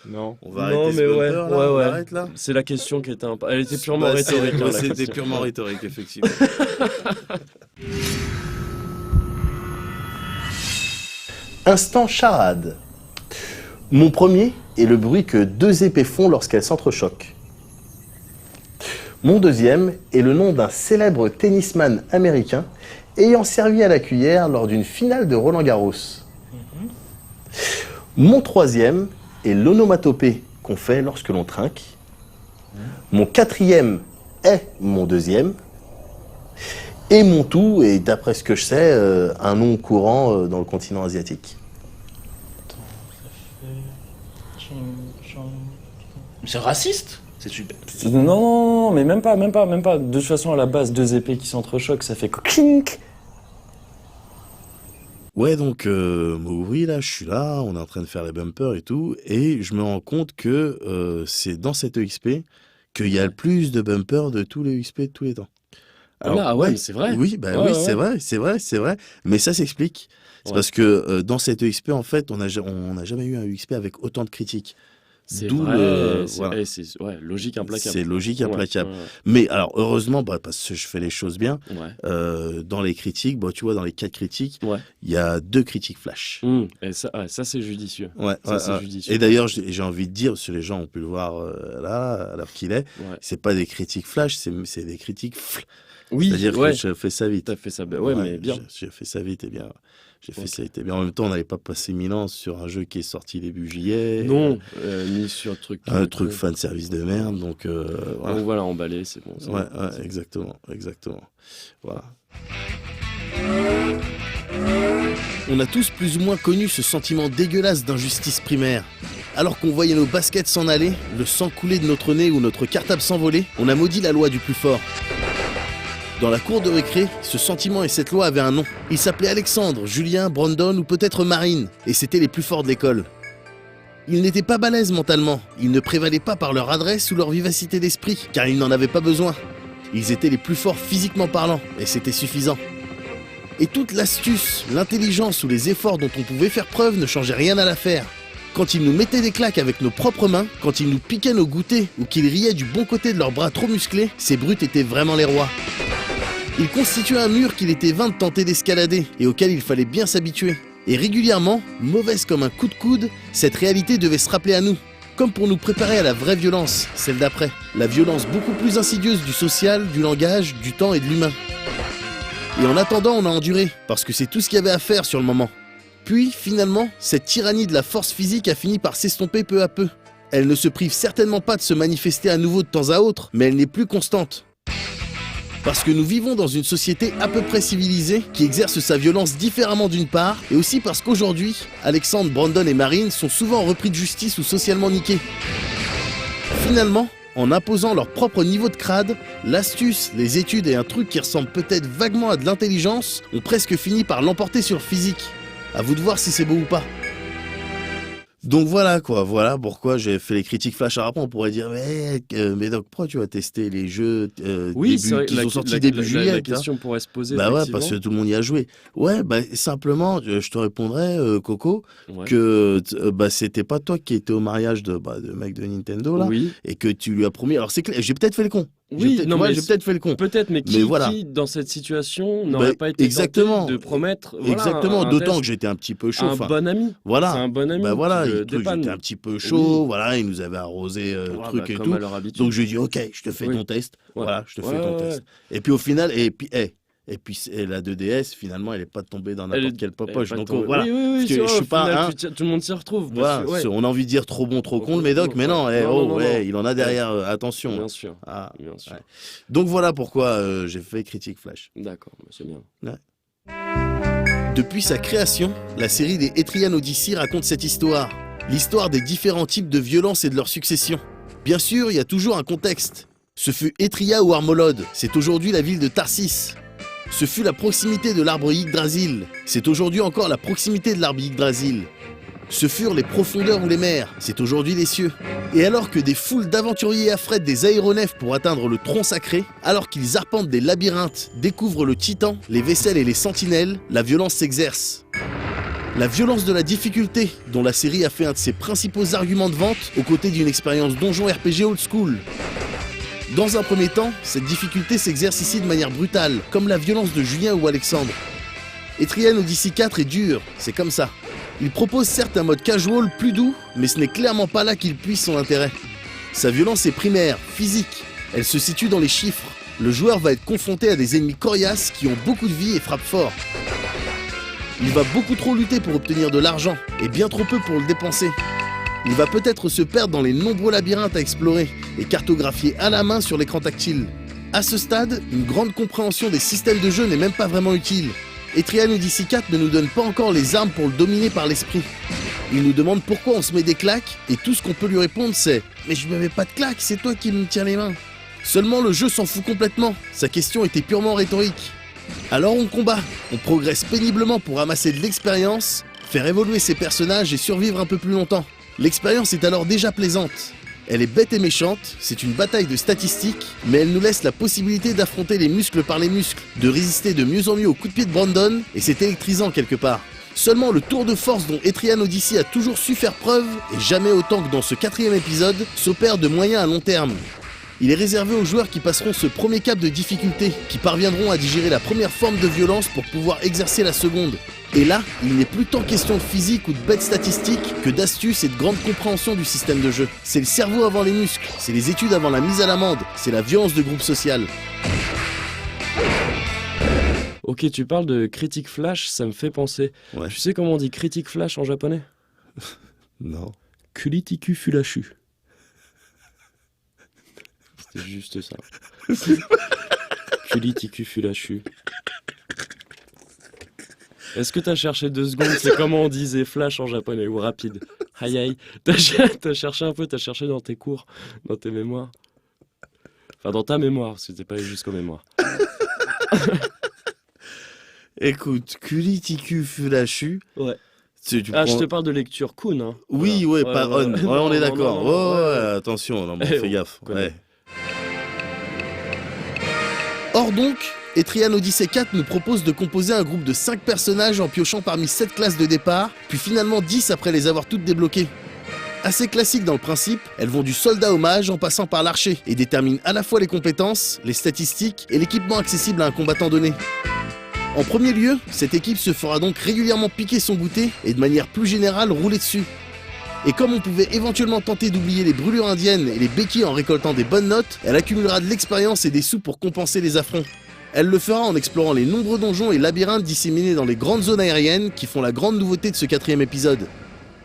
Non. On va arrêter ce bumper, là, on arrête là. C'est la question qui était elle était purement rhétorique. C'était purement rhétorique, effectivement. Instant charade. Mon premier est le bruit que deux épées font lorsqu'elles s'entrechoquent. Mon deuxième est le nom d'un célèbre tennisman américain ayant servi à la cuillère lors d'une finale de Roland-Garros. Mon troisième est l'onomatopée qu'on fait lorsque l'on trinque. Mon quatrième est mon deuxième. Et mon tout est, d'après ce que je sais, un nom courant dans le continent asiatique. C'est raciste. C'est super. Non, mais même pas. De toute façon, à la base, deux épées qui s'entrechoquent, ça fait clink. Ouais, donc, oui, là, je suis là, on est en train de faire les bumpers et tout, et je me rends compte que c'est dans cette EXP qu'il y a le plus de bumpers de tous les EXP de tous les temps. Alors, ouais, c'est vrai. Oui, c'est vrai. Mais ça s'explique. C'est parce que dans cette EXP, en fait, on n'a jamais eu un EXP avec autant de critiques. C'est D'où vrai, voilà. c'est logique implacable. C'est logique implacable. Ouais. Mais alors, heureusement, parce que je fais les choses bien, Ouais. dans les critiques, tu vois, dans les 4 critiques, Ouais. il y a 2 critiques flash. Et ça, c'est judicieux. Ouais, C'est judicieux. Et d'ailleurs, j'ai envie de dire, parce que les gens ont pu le voir là, à l'heure qu'il est, Ouais. c'est pas des critiques flash, c'est des critiques fl. Oui, C'est-à-dire ouais. que je fais ça vite. T'as fait ça, ouais, mais bien. J'ai fait ça vite et bien. J'ai fait ça vite et bien. En même temps, on n'allait pas passer 1000 ans sur un jeu qui est sorti début juillet. Non, ni sur un truc fan service de merde, donc voilà. Donc voilà, emballé, c'est bon. Ouais, exactement. Voilà. On a tous plus ou moins connu ce sentiment dégueulasse d'injustice primaire. Alors qu'on voyait nos baskets s'en aller, le sang couler de notre nez ou notre cartable s'envoler, on a maudit la loi du plus fort. Dans la cour de récré, ce sentiment et cette loi avaient un nom. Ils s'appelaient Alexandre, Julien, Brandon ou peut-être Marine, et c'étaient les plus forts de l'école. Ils n'étaient pas balèzes mentalement, ils ne prévalaient pas par leur adresse ou leur vivacité d'esprit, car ils n'en avaient pas besoin. Ils étaient les plus forts physiquement parlant, et c'était suffisant. Et toute l'astuce, l'intelligence ou les efforts dont on pouvait faire preuve ne changeaient rien à l'affaire. Quand ils nous mettaient des claques avec nos propres mains, quand ils nous piquaient nos goûters ou qu'ils riaient du bon côté de leurs bras trop musclés, ces brutes étaient vraiment les rois. Ils constituaient un mur qu'il était vain de tenter d'escalader et auquel il fallait bien s'habituer. Et régulièrement, mauvaise comme un coup de coude, cette réalité devait se rappeler à nous. Comme pour nous préparer à la vraie violence, celle d'après. La violence beaucoup plus insidieuse du social, du langage, du temps et de l'humain. Et en attendant, on a enduré, parce que c'est tout ce qu'il y avait à faire sur le moment. Puis, finalement, cette tyrannie de la force physique a fini par s'estomper peu à peu. Elle ne se prive certainement pas de se manifester à nouveau de temps à autre, mais elle n'est plus constante. Parce que nous vivons dans une société à peu près civilisée qui exerce sa violence différemment d'une part, et aussi parce qu'aujourd'hui, Alexandre, Brandon et Marine sont souvent repris de justice ou socialement niqués. Finalement, en imposant leur propre niveau de crade, l'astuce, les études et un truc qui ressemble peut-être vaguement à de l'intelligence ont presque fini par l'emporter sur le physique. À vous de voir si c'est beau ou pas. Donc voilà quoi, voilà pourquoi j'ai fait les critiques flash. Alors après on pourrait dire mais donc pourquoi tu vas tester les jeux oui, qui sont sortis début juillet. La question pourrait se poser. Bah ouais, parce que tout le monde y a joué. Ouais, bah simplement je te répondrais Coco que c'était pas toi qui étais au mariage de mec de Nintendo là et que tu lui as promis. Alors c'est clair, j'ai peut-être fait le con. Oui, j'ai peut-être fait le con. Peut-être, mais qui dans cette situation n'aurait pas été tenté de promettre. Exactement, d'autant que j'étais un petit peu chaud. Un bon ami. Voilà. C'est un bon ami. Bah voilà, j'étais un petit peu chaud. Voilà, il nous avait arrosé truc et tout. Donc je lui ai dit ok, je te fais ton test. Voilà, je te fais ton test. Et puis au final, et puis la 2DS, finalement, elle est pas tombée dans n'importe quelle poche. Donc voilà, oui, je suis pas tout le monde s'y retrouve. Voilà, on a envie de dire trop bon, trop con le médoc, mais non, il en a derrière. Attention. Bien sûr. Bien sûr. Donc voilà pourquoi j'ai fait critique flash. D'accord, c'est bien. Ouais. Depuis sa création, la série des Etrian Odyssey raconte cette histoire. L'histoire des différents types de violences et de leur succession. Bien sûr, il y a toujours un contexte. Ce fut Etria ou Armolode, c'est aujourd'hui la ville de Tarsis. Ce fut la proximité de l'arbre Yggdrasil, c'est aujourd'hui encore la proximité de l'arbre Yggdrasil. Ce furent les profondeurs ou les mers, c'est aujourd'hui les cieux. Et alors que des foules d'aventuriers affrètent des aéronefs pour atteindre le tronc sacré, alors qu'ils arpentent des labyrinthes, découvrent le titan, les vaisselles et les sentinelles, la violence s'exerce. La violence de la difficulté, dont la série a fait un de ses principaux arguments de vente, aux côtés d'une expérience donjon RPG old school. Dans un premier temps, cette difficulté s'exerce ici de manière brutale, comme la violence de Julien ou Alexandre. Etrian Odyssey 4 est dur, c'est comme ça. Il propose certes un mode casual plus doux, mais ce n'est clairement pas là qu'il puise son intérêt. Sa violence est primaire, physique, elle se situe dans les chiffres. Le joueur va être confronté à des ennemis coriaces qui ont beaucoup de vie et frappent fort. Il va beaucoup trop lutter pour obtenir de l'argent, et bien trop peu pour le dépenser. Il va peut-être se perdre dans les nombreux labyrinthes à explorer, et cartographier à la main sur l'écran tactile. À ce stade, une grande compréhension des systèmes de jeu n'est même pas vraiment utile. Etrian Odyssey 4 ne nous donne pas encore les armes pour le dominer par l'esprit. Il nous demande pourquoi on se met des claques, et tout ce qu'on peut lui répondre c'est « Mais je me mets pas de claques, c'est toi qui me tiens les mains ». Seulement le jeu s'en fout complètement, sa question était purement rhétorique. Alors on combat, on progresse péniblement pour amasser de l'expérience, faire évoluer ses personnages et survivre un peu plus longtemps. L'expérience est alors déjà plaisante. Elle est bête et méchante, c'est une bataille de statistiques, mais elle nous laisse la possibilité d'affronter les muscles par les muscles, de résister de mieux en mieux aux coups de pied de Brandon, et c'est électrisant quelque part. Seulement le tour de force dont Etrian Odyssey a toujours su faire preuve, et jamais autant que dans ce 4e épisode, s'opère de moyen à long terme. Il est réservé aux joueurs qui passeront ce premier cap de difficulté, qui parviendront à digérer la première forme de violence pour pouvoir exercer la seconde. Et là, il n'est plus tant question de physique ou de bêtes statistiques que d'astuce et de grande compréhension du système de jeu. C'est le cerveau avant les muscles, c'est les études avant la mise à l'amende, c'est la violence de groupe social. Ok, tu parles de critique flash, ça me fait penser. Ouais. Tu sais comment on dit critique flash en japonais? Non. Kuritiku fulachu. C'était juste ça. Kuritiku fulachu. Est-ce que t'as cherché 2 secondes? C'est comment on disait flash en japonais ou rapide? Aïe aïe. T'as cherché un peu, t'as cherché dans tes cours, dans tes mémoires. Enfin, dans ta mémoire, parce que t'es pas allé jusqu'aux mémoires. Écoute, Kuritiku Fulachu. Ouais. Tu Ah, prends... je te parle de lecture Kun, hein. Oui, voilà. ouais, pas on. Ouais, on est d'accord. Ouais. Attention, non, bon, Eh, fais gaffe. on connaît. Ouais. Or donc, Etrian Odyssey 4 nous propose de composer un groupe de 5 personnages en piochant parmi 7 classes de départ, puis finalement 10 après les avoir toutes débloquées. Assez classique dans le principe, elles vont du soldat au mage en passant par l'archer et déterminent à la fois les compétences, les statistiques et l'équipement accessible à un combattant donné. En premier lieu, cette équipe se fera donc régulièrement piquer son goûter et de manière plus générale rouler dessus. Et comme on pouvait éventuellement tenter d'oublier les brûlures indiennes et les béquilles en récoltant des bonnes notes, elle accumulera de l'expérience et des sous pour compenser les affronts. Elle le fera en explorant les nombreux donjons et labyrinthes disséminés dans les grandes zones aériennes qui font la grande nouveauté de ce 4e épisode.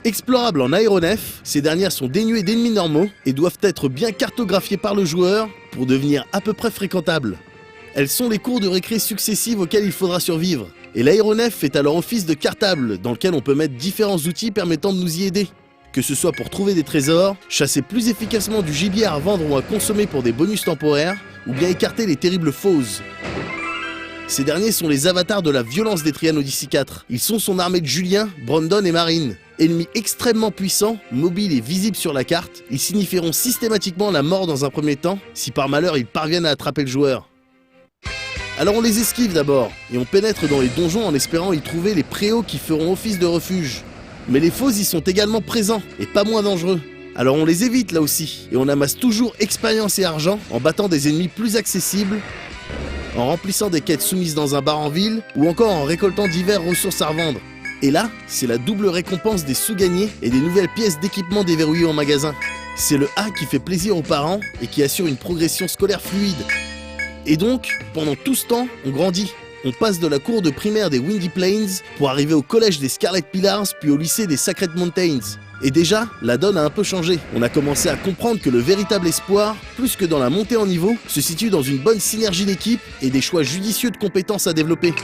Explorables en aéronef, ces dernières sont dénuées d'ennemis normaux et doivent être bien cartographiées par le joueur pour devenir à peu près fréquentables. Elles sont les cours de récré successives auxquels il faudra survivre. Et l'aéronef fait alors office de cartable dans lequel on peut mettre différents outils permettant de nous y aider. Que ce soit pour trouver des trésors, chasser plus efficacement du gibier à revendre ou à consommer pour des bonus temporaires, ou bien écarter les terribles foes. Ces derniers sont les avatars de la violence d'Etrian Odyssey 4. Ils sont son armée de Julien, Brandon et Marine. Ennemis extrêmement puissants, mobiles et visibles sur la carte, ils signifieront systématiquement la mort dans un premier temps, si par malheur ils parviennent à attraper le joueur. Alors on les esquive d'abord, et on pénètre dans les donjons en espérant y trouver les préaux qui feront office de refuge. Mais les faux y sont également présents, et pas moins dangereux. Alors on les évite là aussi, et on amasse toujours expérience et argent en battant des ennemis plus accessibles, en remplissant des quêtes soumises dans un bar en ville, ou encore en récoltant diverses ressources à revendre. Et là, c'est la double récompense des sous gagnés et des nouvelles pièces d'équipement déverrouillées en magasin. C'est le A qui fait plaisir aux parents et qui assure une progression scolaire fluide. Et donc, pendant tout ce temps, on grandit. On passe de la cour de primaire des Windy Plains pour arriver au collège des Scarlet Pillars puis au lycée des Sacred Mountains. Et déjà, la donne a un peu changé. On a commencé à comprendre que le véritable espoir, plus que dans la montée en niveau, se situe dans une bonne synergie d'équipe et des choix judicieux de compétences à développer.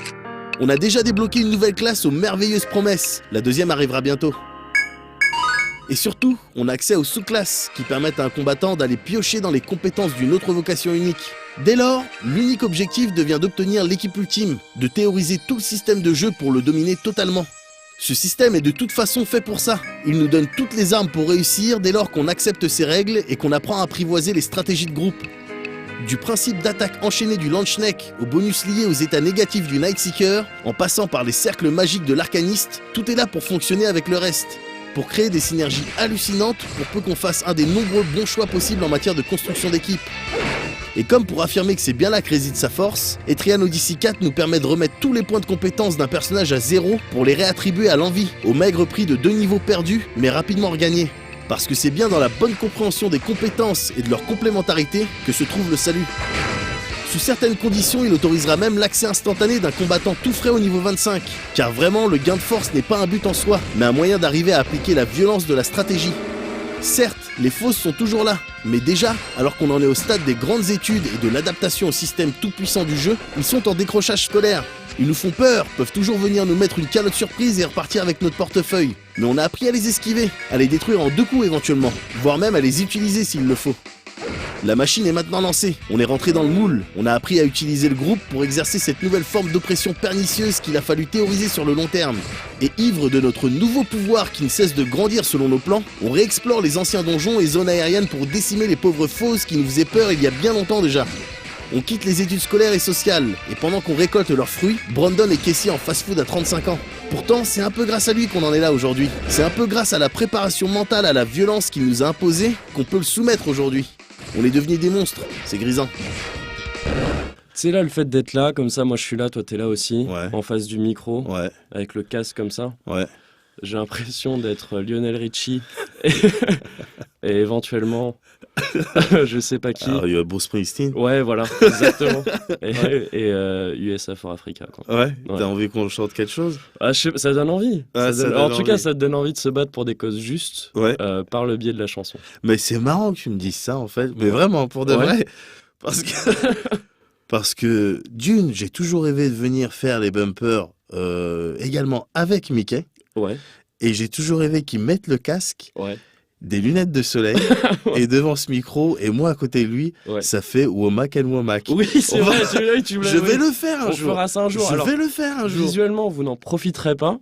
On a déjà débloqué une nouvelle classe aux merveilleuses promesses. La deuxième arrivera bientôt. Et surtout, on a accès aux sous-classes qui permettent à un combattant d'aller piocher dans les compétences d'une autre vocation unique. Dès lors, l'unique objectif devient d'obtenir l'équipe ultime, de théoriser tout le système de jeu pour le dominer totalement. Ce système est de toute façon fait pour ça. Il nous donne toutes les armes pour réussir dès lors qu'on accepte ses règles et qu'on apprend à apprivoiser les stratégies de groupe. Du principe d'attaque enchaînée du Launchneck aux bonus liés aux états négatifs du Nightseeker, en passant par les cercles magiques de l'Arcaniste, tout est là pour fonctionner avec le reste. Pour créer des synergies hallucinantes pour peu qu'on fasse un des nombreux bons choix possibles en matière de construction d'équipe. Et comme pour affirmer que c'est bien là que réside sa force, Etrian Odyssey 4 nous permet de remettre tous les points de compétence d'un personnage à 0 pour les réattribuer à l'envie, au maigre prix de 2 niveaux perdus, mais rapidement regagnés. Parce que c'est bien dans la bonne compréhension des compétences et de leur complémentarité que se trouve le salut. Sous certaines conditions, il autorisera même l'accès instantané d'un combattant tout frais au niveau 25, car vraiment le gain de force n'est pas un but en soi, mais un moyen d'arriver à appliquer la violence de la stratégie. Certes, les fausses sont toujours là, mais déjà, alors qu'on en est au stade des grandes études et de l'adaptation au système tout puissant du jeu, ils sont en décrochage scolaire. Ils nous font peur, peuvent toujours venir nous mettre une calotte surprise et repartir avec notre portefeuille. Mais on a appris à les esquiver, à les détruire en 2 coups éventuellement, voire même à les utiliser s'il le faut. La machine est maintenant lancée, on est rentré dans le moule, on a appris à utiliser le groupe pour exercer cette nouvelle forme d'oppression pernicieuse qu'il a fallu théoriser sur le long terme. Et ivre de notre nouveau pouvoir qui ne cesse de grandir selon nos plans, on réexplore les anciens donjons et zones aériennes pour décimer les pauvres fausses qui nous faisaient peur il y a bien longtemps déjà. On quitte les études scolaires et sociales, et pendant qu'on récolte leurs fruits, Brandon est caissier en fast-food à 35 ans. Pourtant, c'est un peu grâce à lui qu'on en est là aujourd'hui. C'est un peu grâce à la préparation mentale à la violence qu'il nous a imposée qu'on peut le soumettre aujourd'hui. On est devenus des monstres, c'est grisant. C'est là le fait d'être là, comme ça, moi je suis là, toi t'es là aussi, Ouais. en face du micro, Ouais, avec le casque comme ça. ouais. J'ai l'impression d'être Lionel Richie et éventuellement, je sais pas qui. Alors, il y a Bruce Springsteen. Ouais, voilà, exactement. Et USA for Africa. Quoi. Ouais, Ouais. t'as envie qu'on chante quelque chose? Ah, ça donne envie. Ah, ça donne en tout cas, envie. ça te donne envie de se battre pour des causes justes Ouais. par le biais de la chanson. Mais c'est marrant que tu me dises ça en fait, mais vraiment pour de Ouais. vrai. Parce que, parce que d'une, j'ai toujours rêvé de venir faire les bumpers également avec Mickey. Ouais, Et j'ai toujours rêvé qu'il mette le casque, ouais, des lunettes de soleil, et devant ce micro, et moi à côté de lui, ouais. ça fait Womack and Womack. Oui, c'est On va- vrai, tu me l'as Je oui. vais le faire un On jour. fera ça un jour. Je Alors, vais le faire un jour. visuellement, vous n'en profiterez pas.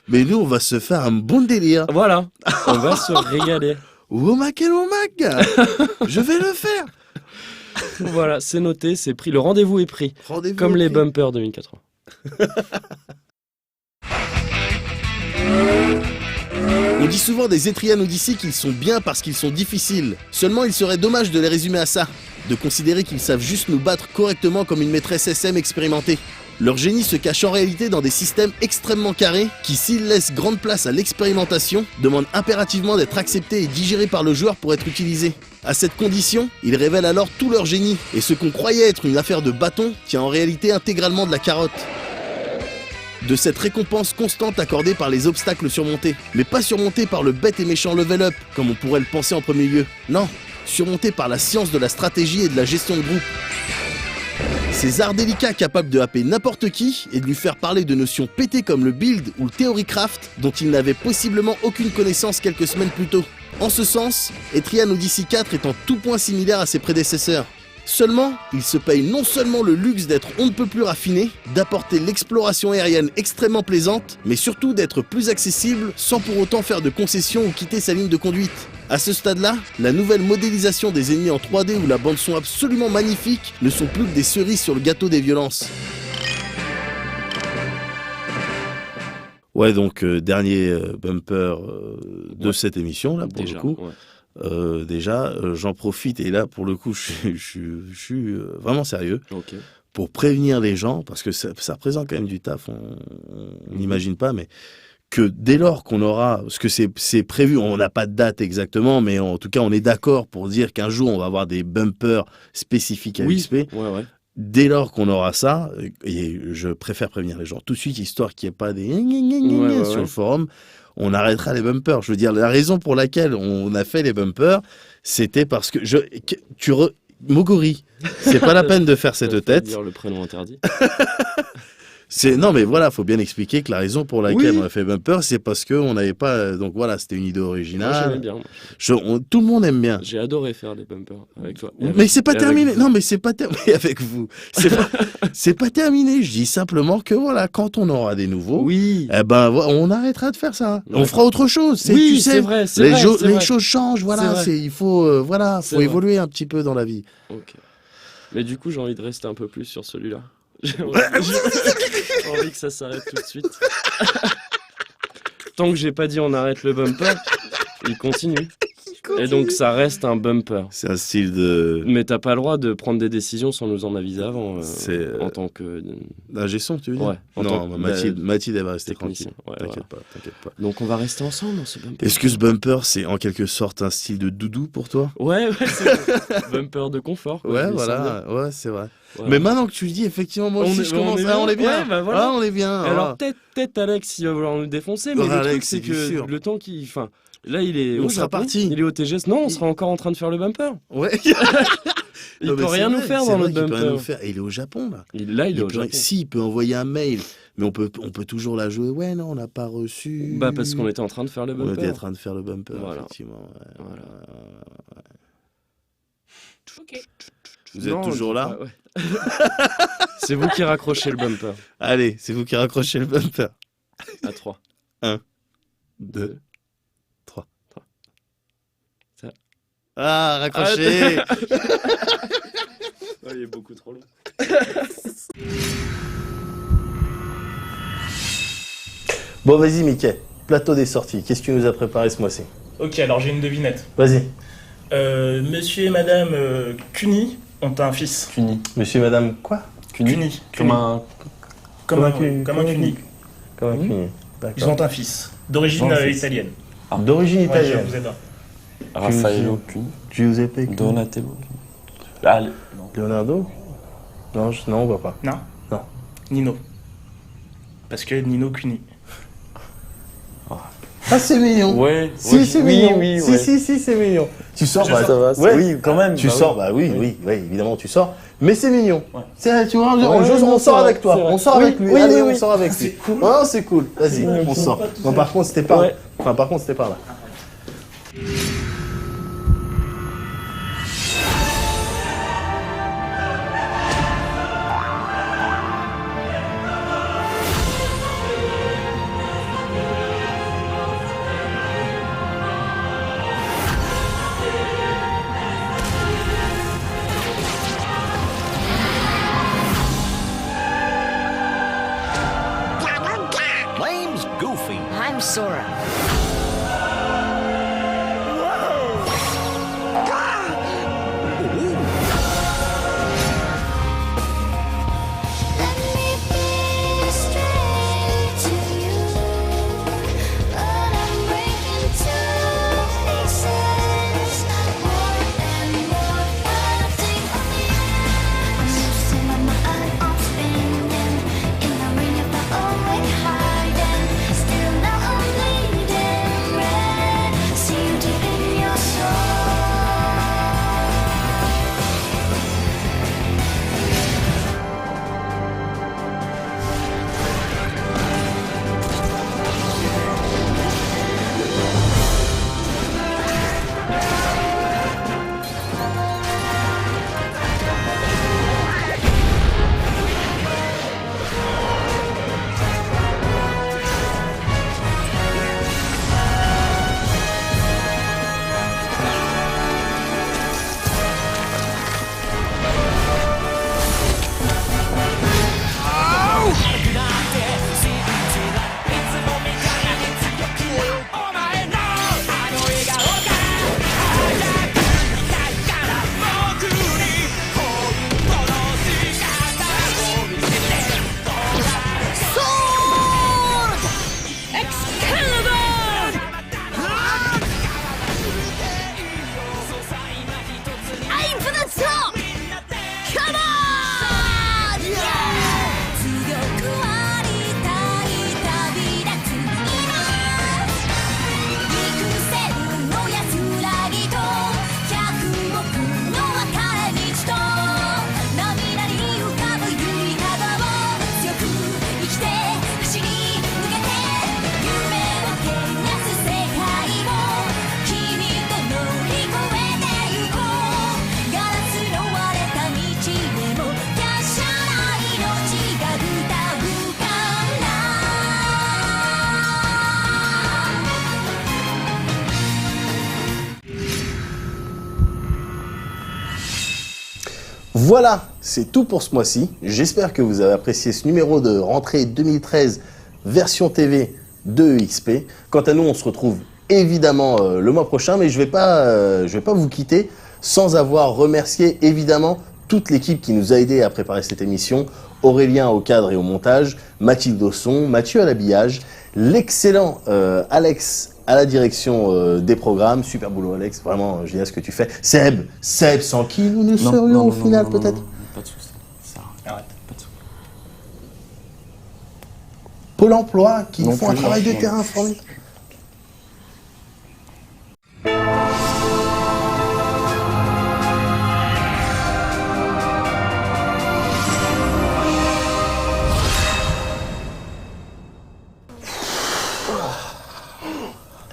Mais nous, on va se faire un bon délire. Voilà, on va se régaler. Womack and Womack, gars. Je vais le faire. Voilà, c'est noté, c'est pris. Le rendez-vous est pris. Rendez-vous Comme au les prix. bumpers 2080. On dit souvent des Etrian Odyssey qu'ils sont bien parce qu'ils sont difficiles. Seulement, il serait dommage de les résumer à ça. De considérer qu'ils savent juste nous battre correctement comme une maîtresse SM expérimentée. Leur génie se cache en réalité dans des systèmes extrêmement carrés qui, s'ils laissent grande place à l'expérimentation, demandent impérativement d'être acceptés et digérés par le joueur pour être utilisés. À cette condition, ils révèlent alors tout leur génie, et ce qu'on croyait être une affaire de bâton tient en réalité intégralement de la carotte. De cette récompense constante accordée par les obstacles surmontés, mais pas surmontés par le bête et méchant level up, comme on pourrait le penser en premier lieu. Non, surmontés par la science de la stratégie et de la gestion de groupe. Ces arts délicats capables de happer n'importe qui et de lui faire parler de notions pétées comme le build ou le theory craft dont il n'avait possiblement aucune connaissance quelques semaines plus tôt. En ce sens, Etrian Odyssey 4 est en tout point similaire à ses prédécesseurs. Seulement, il se paye non seulement le luxe d'être on ne peut plus raffiné, d'apporter l'exploration aérienne extrêmement plaisante, mais surtout d'être plus accessible sans pour autant faire de concessions ou quitter sa ligne de conduite. À ce stade-là, la nouvelle modélisation des ennemis en 3D ou la bande-son absolument magnifique ne sont plus que des cerises sur le gâteau des violences. Ouais, donc dernier bumper de Ouais. cette émission, là, pour Déjà, le coup. ouais. J'en profite, et là, pour le coup, je suis vraiment sérieux, Ok. pour prévenir les gens, parce que ça représente quand même du taf, on n'imagine pas, mais que dès lors qu'on aura, parce que c'est prévu, on n'a pas de date exactement, mais en tout cas, on est d'accord pour dire qu'un jour, on va avoir des bumpers spécifiques à Oui. XP. Ouais. Dès lors qu'on aura ça, et je préfère prévenir les gens tout de suite, histoire qu'il n'y ait pas des Ouais, sur ouais. le forum, on arrêtera les bumpers. Je veux dire, la raison pour laquelle on a fait les bumpers, c'était parce que Mogori, c'est pas la peine de faire T'as cette failli tête. dire le prénom interdit. Non, mais voilà, faut bien expliquer que la raison pour laquelle Oui. on a fait bumper, c'est parce qu'on n'avait pas. Donc voilà, c'était une idée Moi, originale. j'aimais bien. Tout le monde aime bien. J'ai adoré faire des bumpers avec toi. Mais c'est pas et avec terminé. vous. Non, mais c'est pas terminé avec vous. C'est pas terminé. Je dis simplement que voilà, quand on aura des nouveaux, Oui. eh ben, on arrêtera de faire ça. Ouais. On fera autre chose. Oui, tu sais, c'est vrai, c'est les, vrai, c'est les vrai. choses changent. Voilà, C'est vrai. il faut, C'est faut vrai. évoluer un petit peu dans la vie. Ok. Mais du coup, j'ai envie de rester un peu plus sur celui-là. J'ai envie que ça s'arrête tout de suite. Tant que j'ai pas dit on arrête le bumper, il continue. Et donc ça reste un bumper. C'est un style de... Mais t'as pas le droit de prendre des décisions sans nous en aviser avant, C'est en tant que... Ingé son, tu veux dire? Ouais. En Non, tant que Mathilde, elle va rester technicien. tranquille. Ouais, T'inquiète voilà. pas, t'inquiète pas. Donc on va rester ensemble dans ce bumper. Est-ce que ce bumper, c'est en quelque sorte un style de doudou pour toi? Ouais, c'est bumper de confort. Quoi, Ouais, je le sens voilà, ouais, c'est vrai. bien. Mais maintenant que tu le dis, effectivement, moi aussi, je commence... Ah, on est bien. Ouais, bah voilà. Ah, on est bien. Et alors peut-être Alex, il va vouloir nous défoncer, mais Ouais, le truc Alex, c'est c'est que sûr. le temps qu'il... Enfin, là il est On au sera Japon, parti. il est au TGS. Non, on sera encore en train de faire le bumper. Ouais. Il Non, peut mais c'est rien nous vrai, faire c'est dans vrai notre qu'il peut rien bumper. nous faire. Et il est au Japon, là. Là, il est au peut... Japon. Si, il peut envoyer un mail. Mais on peut toujours la jouer. Ouais, non, on n'a pas reçu. Bah parce qu'on était en train de faire le On bumper. était en train de faire le bumper, Voilà. effectivement. Ouais. Voilà. Vous êtes Non, toujours là? ouais. C'est vous qui raccrochez le bumper. Allez, c'est vous qui raccrochez le bumper. À 3. 1, 2, 3. Ça. Ah, raccrochez. Il est beaucoup trop long. Bon, vas-y, Mickey. Plateau des sorties. Qu'est-ce que tu nous as préparé ce mois-ci? Ok, alors j'ai une devinette. Vas-y. Monsieur et Madame Cuny ont un fils. Cuny. Monsieur et Madame quoi? Cuny. Comme un... Comme un Cuny. Cuny. Comme un Cuny. Ils ont un fils. D'origine Ils ont un fils. italienne. D'origine Ouais, je italienne. vous aide. Raffaello Cuny. Giuseppe Cuny. Donatello Cuny. Ah, non. Leonardo? Non, non, on voit pas. Non. Non. Nino. Parce que Nino Cuny. Ah, c'est mignon. Ouais. Si, ouais, c'est oui, mignon. oui, si, ouais. si, c'est mignon. Tu sors, bah, Ça va, ouais. oui, quand même. Tu bah sors, oui. bah oui, évidemment, tu sors. Mais c'est mignon. Ouais. C'est, tu vois, Ouais, on c'est sort vrai, avec toi. c'est vrai. On sort Oui, avec lui. oui, Allez, oui, on oui. sort avec lui. C'est cool. Oh, c'est cool. Vas-y, on sort. Non, par contre, c'était pas. Ouais. Enfin, par contre, c'était pas là. Name's Goofy. I'm Sora. Voilà, c'est tout pour ce mois-ci. J'espère que vous avez apprécié ce numéro de rentrée 2013 version TV de EXP. Quant à nous, on se retrouve évidemment le mois prochain, mais je vais pas vous quitter sans avoir remercié évidemment toute l'équipe qui nous a aidés à préparer cette émission. Aurélien au cadre et au montage, Mathilde au son, Mathieu à l'habillage, l'excellent Alex à la direction des programmes. Super boulot Alex, vraiment génial ce que tu fais. Seb, sans qui nous ne serions au final peut-être. Pas de soucis. Arrête. Pas de soucis. Pôle emploi qui font un travail de terrain formidable.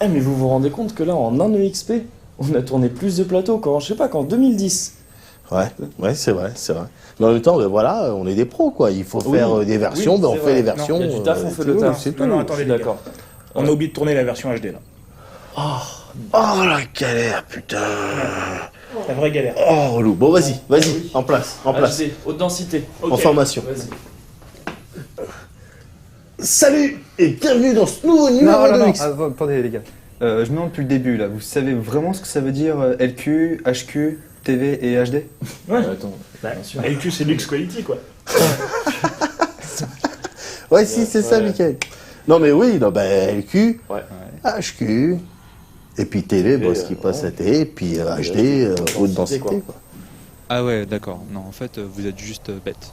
Eh mais vous vous rendez compte que là, en un EXP, on a tourné plus de plateaux qu'en 2010. Ouais, c'est vrai. Mais en même temps, voilà, on est des pros, quoi. Il faut faire des versions, on fait les versions. Il y a du taf, on fait le taf. C'est tout. Non, attendez, D'accord. On a oublié de tourner la version HD là. Oh la galère, putain. La vraie galère. Oh relou. Bon, vas-y, en place. HD, haute densité. En formation. Vas-y. Salut et bienvenue dans ce nouveau numéro de X. Attendez les gars. Je me demande depuis le début là, vous savez vraiment ce que ça veut dire LQ, HQ, TV et HD? Ouais. Attends, Bah, bien sûr. LQ c'est Lux Quality quoi. Ouais, si, c'est ça, Mickaël. Non, mais oui, LQ, Ouais. HQ, et puis télé, ce qui passe à télé, et puis HD, haute densité, quoi. Ah ouais, d'accord. Non, en fait, vous êtes juste bête.